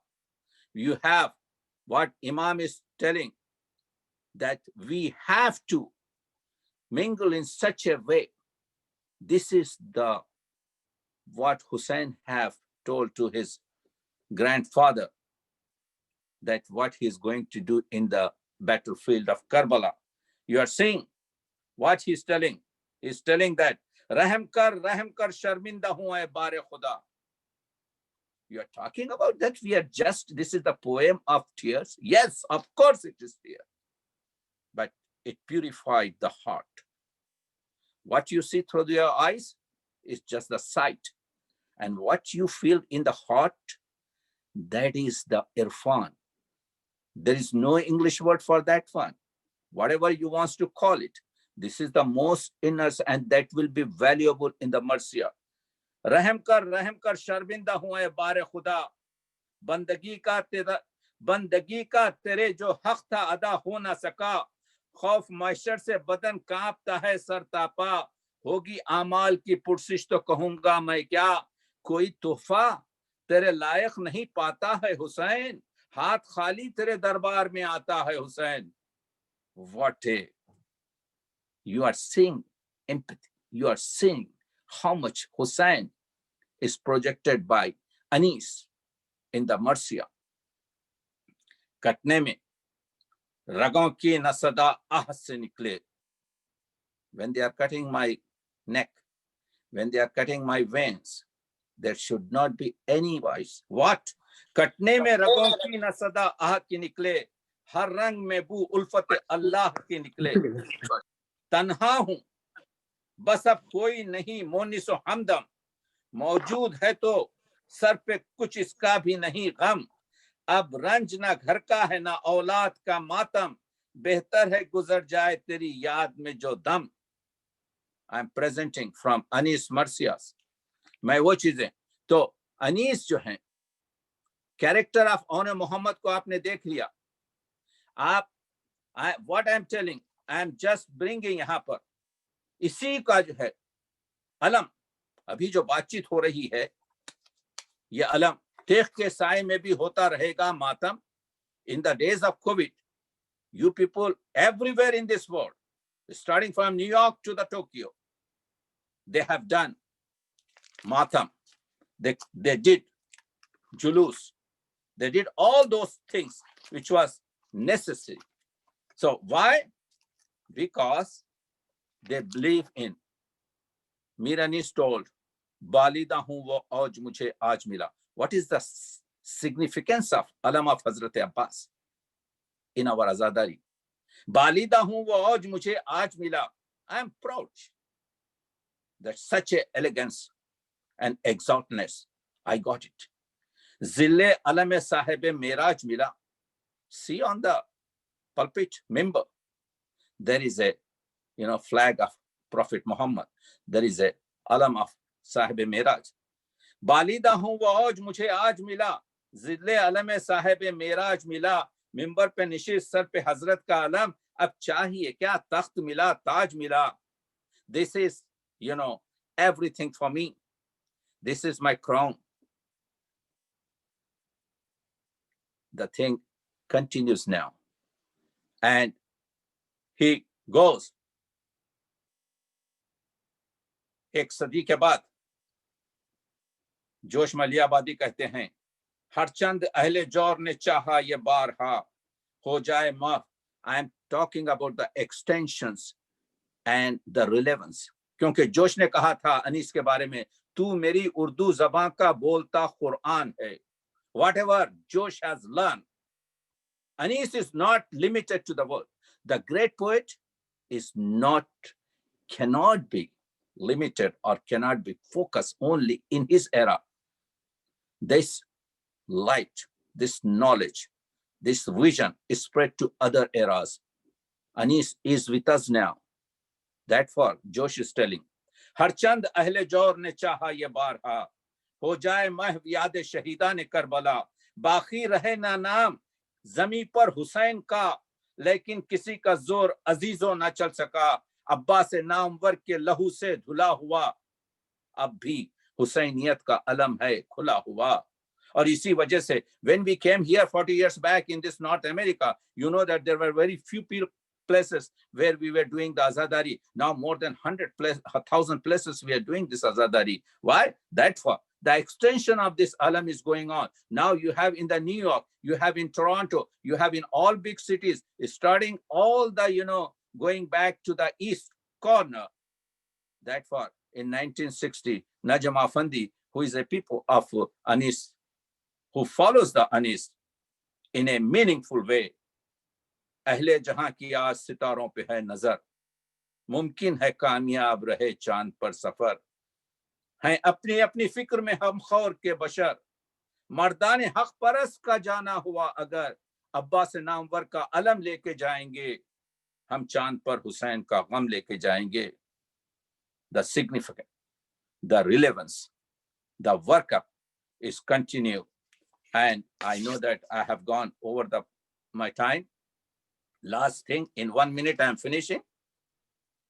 You have what Imam is telling, that we have to mingle in such a way. This is what Hussein have told to his grandfather, that what he is going to do in the battlefield of Karbala. You are seeing what he's telling. He's telling that Rahm kar sharminda hu hai bare khuda. You are talking about that. This is the poem of tears. Yes, of course it is tear, but it purified the heart. What you see through your eyes is just the sight, and what you feel in the heart, that is the irfan. There is no English word for that one. Whatever you want to call it, this is the most inner, and that will be valuable in the Marsiya. रहम कर शर्मिंदा हुए बारे खुदा, बंदगी का तेरे जो हक था अदा हो ना सका, खौफ मैशर से बदन कांपता है सर तापा, होगी आमाल की पुरसिश तो कहूंगा मैं क्या, कोई तोहफा तेरे लायक नहीं पाता है हुसैन, हाथ खाली तेरे दरबार में आता है Hussain. What you are seeing empathy, you are seeing how much Hussein is projected by Anis in the Marsiya. कटने में रगों की न सदा आह से निकले. When they are cutting my neck, when they are cutting my veins, there should not be any voice. What? कटने में रगों की न सदा आह की निकले, हर रंग में बू उल्फत अल्लाह की निकले. तन्हा हूं बस अब कोई नहीं मोनिसो हमदम, मौजूद है तो सर पे कुछ इसका भी नहीं गम, अब रंज ना घर का है ना औलाद का मातम, बेहतर है गुजर जाए तेरी याद में जो दम. I am presenting from Anees मर्सियास. मैं वो चीजें तो अनीस जो हैं, कैरेक्टर ऑफ ऑनर मोहम्मद को आपने देख लिया. आप what I am telling, I am just bringing यहाँ पर इसी का जो है अलम, अभी जो बातचीत हो रही है, ये अलम तेख के साए में भी होता रहेगा मातम. In the days of COVID, you people everywhere in this world, starting from New York to the Tokyo, they have done matam. They did julus. They did all those things which was necessary. So why? Because they believe in. Mir Anis told, Balida hu wo aaj mujhe aaj mila. What is the significance of alam of Hazrat Abbas in our Azadari? Balida hu wo aaj mujhe aaj mila. I am proud that such a elegance and exaltness, I got it. Zille alame sahibe miraj mila. See on the pulpit member, there is a flag of Prophet Muhammad. There is a alam of sahibe miraj. Balida hu wo aaj mujhe aaj mila. Zille alame sahibe miraj mila. Member pe nishish sar pe Hazrat ka alam. Ab chahiye kya, takht mila, taj mila. This is, everything for me. This is my crown. The thing continues now. And he goes. एक सदी के बाद जोश मलियाबादी कहते हैं, हर चंद अहले जौर ने चाहा ये बारहा हो जाए माफ. I am talking about the extensions and the relevance. क्योंकि जोश ने कहा था अनीस के बारे में, तू मेरी उर्दू ज़बान का बोलता कुरान है. Whatever Josh has learned, Anis is not limited to the world. The great poet cannot be limited or cannot be focused only in his era. This light, this knowledge, this vision is spread to other eras. Anis is with us now. Therefore, Josh is telling, हर चंद अहले जौर ने चाहा ये बारहा हो जाए महव याद शहीदा ने करबला. बाकी रहे ना नाम जमी पर हुसैन का, लेकिन किसी का जोर अजीजों ना चल सका. अब्बा से नामवर के लहू से धुला हुआ, अब भी हुसैनियत का अलम है खुला हुआ. और इसी वजह से when we came here 40 years back in this North America, you know that there were very few places where we were doing the Azadari. Now more than 1,000 places we are doing this Azadari. Why? Therefore, the extension of this alam is going on. Now you have in the New York, you have in Toronto, you have in all big cities, starting all the, going back to the east corner. Therefore, in 1960, Najam Afandi, who is a people of Anis, who follows the Anis in a meaningful way, अहले जहां की आज सितारों पे है नजर, मुमकिन है कामयाब रहे चांद पर सफर. हैं अपनी अपनी फिक्र में हम खौर के बशर, मर्दाने हक परस का जाना हुआ अगर, अब्बा से नामवर का अलम लेके जाएंगे, हम चांद पर हुसैन का गम लेके जाएंगे. The significance, the relevance, the workup is continued. And I know that I have gone over my time. Last thing, in 1 minute, I'm finishing.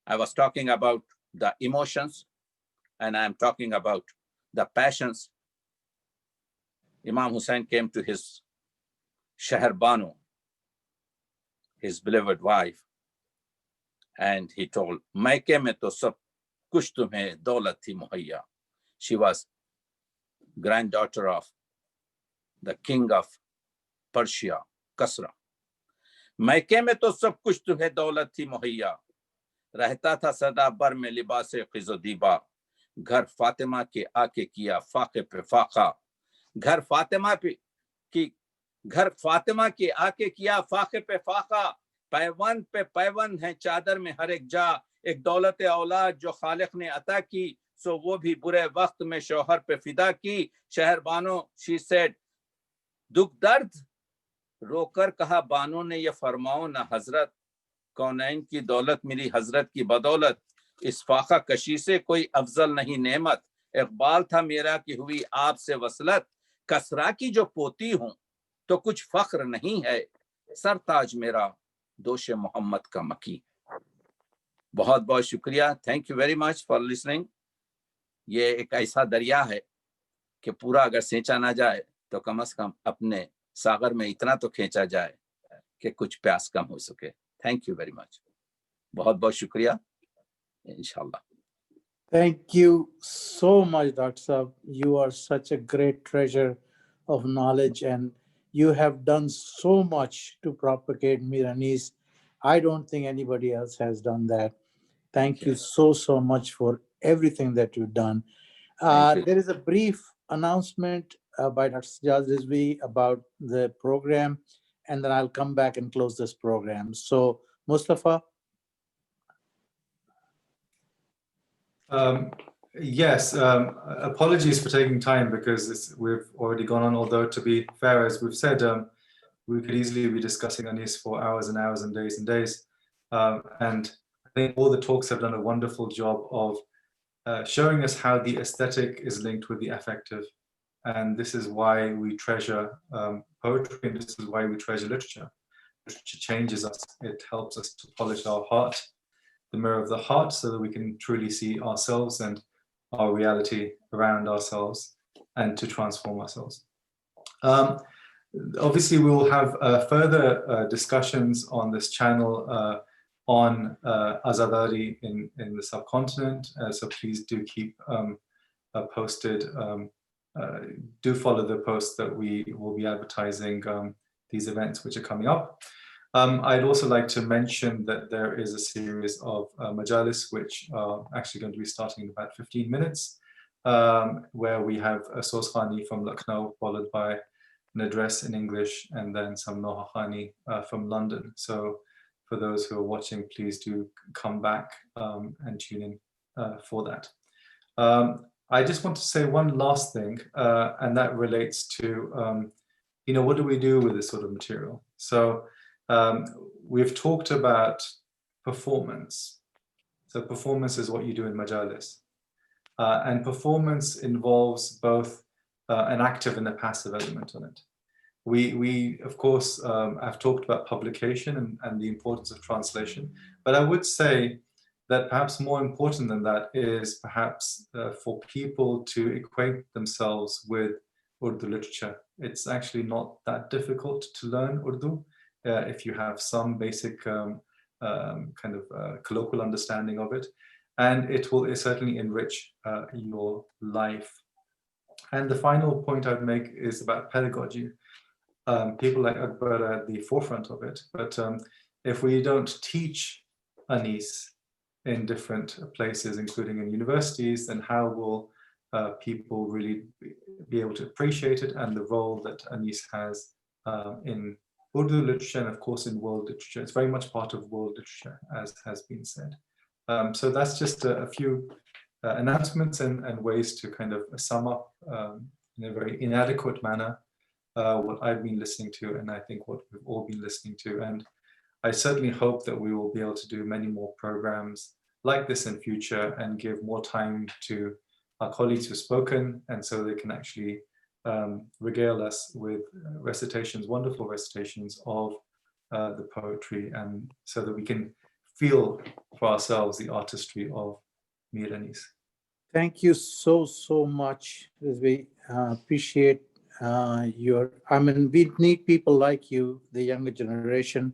I was talking about the emotions, and I'm talking about the passions. Imam Hussain came to his Shahar Banu, his beloved wife, and he told, Maike mein to sab kuch tumhe daulat thi muhayya. She was granddaughter of the king of Persia, Kasra. मैके में तो सब कुछ तुम्हें दौलत थी मुहैया, रहता था सदा बर में लिबासे क़िज़ो दीबा, घर फातिमा के आके किया फाके पे फाका. घर फातिमा के आके किया फाके पे फाका. पैवंद पे पैवंद है चादर में हर एक जा, एक दौलत औलाद जो खालिक ने अता की, सो वो भी बुरे वक्त में शौहर पे फिदा की. शहर बानो, she said, दुख दर्द रोकर कहा बानो ने, ये फरमाओ ना हजरत, कौनैन की दौलत मेरी हजरत की बदौलत, इस फाका कशी से कोई अफजल नहीं नेमत. इकबाल था मेरा कि हुई आपसे वसलत, कसरा की जो पोती हूं तो कुछ फख्र नहीं है, सरताज मेरा दोष मोहम्मद का मकी. बहुत बहुत शुक्रिया. Thank you very much for listening. ये एक ऐसा दरिया है कि पूरा अगर सींचा ना जाए तो कम से कम अपने सागर में इतना तो खींचा जाए कि कुछ प्यास कम हो सके। थैंक यू वेरी मच, बहुत बहुत शुक्रिया, इंशाल्लाह। Thank you so much, Dr. Saab. You are such a great treasure of knowledge, and you have done so much to propagate Miranese. I don't think anybody else has done that. Thank you so much for everything that you've done. Thank you. There is a brief announcement by Dr. Sajjad Rizvi about the program, and then I'll come back and close this program. So, Mustafa. Yes, apologies for taking time because we've already gone on, although to be fair, as we've said, we could easily be discussing Anis for hours and hours and days. And I think all the talks have done a wonderful job of showing us how the aesthetic is linked with the affective. And this is why we treasure poetry, and this is why we treasure literature. Literature changes us. It helps us to polish our heart, the mirror of the heart, so that we can truly see ourselves and our reality around ourselves and to transform ourselves. Obviously, we will have further discussions on this channel on Azadari in the subcontinent. So please do keep posted. Do follow the posts that we will be advertising these events which are coming up. I'd also like to mention that there is a series of majalis which are actually going to be starting in about 15 minutes, where we have a Soz Khani from Lucknow, followed by an address in English, and then some Noha Khani from London. So for those who are watching, please do come back and tune in for that. I just want to say one last thing, and that relates to, what do we do with this sort of material? So we've talked about performance. So performance is what you do in majalis. And performance involves both an active and a passive element on it. We of course, have talked about publication and the importance of translation, but I would say that perhaps more important than that is perhaps for people to acquaint themselves with Urdu literature. It's actually not that difficult to learn Urdu if you have some basic kind of colloquial understanding of it, and it will certainly enrich your life. And the final point I'd make is about pedagogy. People like Akbar are at the forefront of it, but if we don't teach Anis in different places, including in universities, then how will people really be able to appreciate it and the role that Anis has in Urdu literature and of course in world literature? It's very much part of world literature, as has been said. So that's just a few announcements and ways to kind of sum up in a very inadequate manner what I've been listening to, and I think what we've all been listening to. And I certainly hope that we will be able to do many more programs like this in future and give more time to our colleagues who've spoken, and so they can actually regale us with recitations, wonderful recitations of the poetry, and so that we can feel for ourselves the artistry of Mir Anis. Thank you so much, Rizvi. Appreciate we need people like you, the younger generation,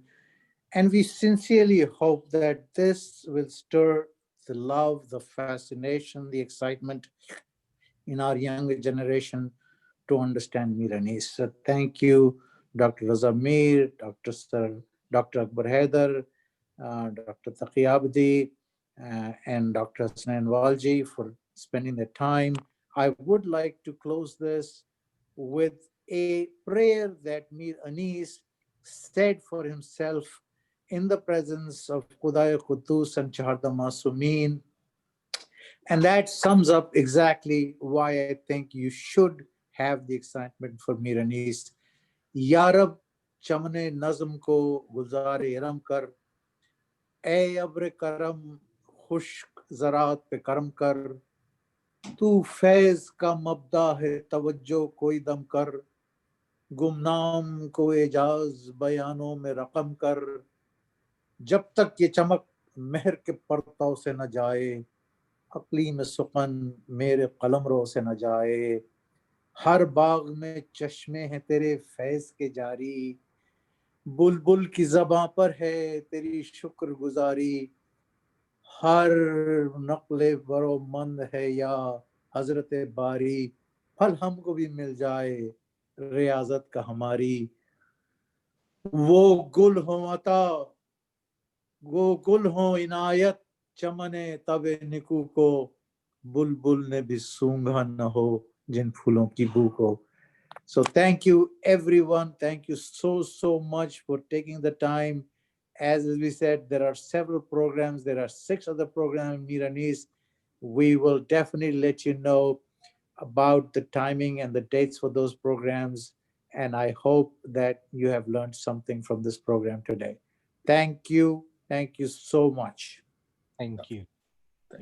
and we sincerely hope that this will stir the love, the fascination, the excitement in our younger generation to understand Miranese. So thank you, Dr. Raza Mir, Dr. Akbar Haider, Dr. Taqi Abdi, and Dr. Hasnain Walji for spending their time. I would like to close this with a prayer that Mir Anis said for himself in the presence of Khudai Quddus and Chaharda Masumin. And that sums up exactly why I think you should have the excitement for Mir Anis. Ya Rab, chamne nazm ko guzare iram kar, ए अब्र करम खुश्क ज़रात पे करम कर, तू फैज़ का मब्दा है तवज्जो कोई दम कर, गुमनाम को एजाज बयानों में रकम कर, जब तक ये चमक मेहर के परताव से न जाए, अक़लीम सुकन मेरे कलमरों से न जाए, हर बाग में चश्मे हैं तेरे फैज़ के जारी, बुलबुल की ज़बां पर है तेरी शुक्रगुजारी, हर नक़्ले बरोमंद है या हज़रत बारी, फल हमको भी मिल जाए रियाज़त का हमारी। वो गुल हो अता, वो गुल हो इनायत, चमने तबे निकू को, बुलबुल ने भी सूंघा न हो जिन फूलों की बू को। So thank you everyone. Thank you so much for taking the time. As we said, there are several programs. There are 6 other programs in Miranese. We will definitely let you know about the timing and the dates for those programs. And I hope that you have learned something from this program today. Thank you. Thank you so much. Thank you.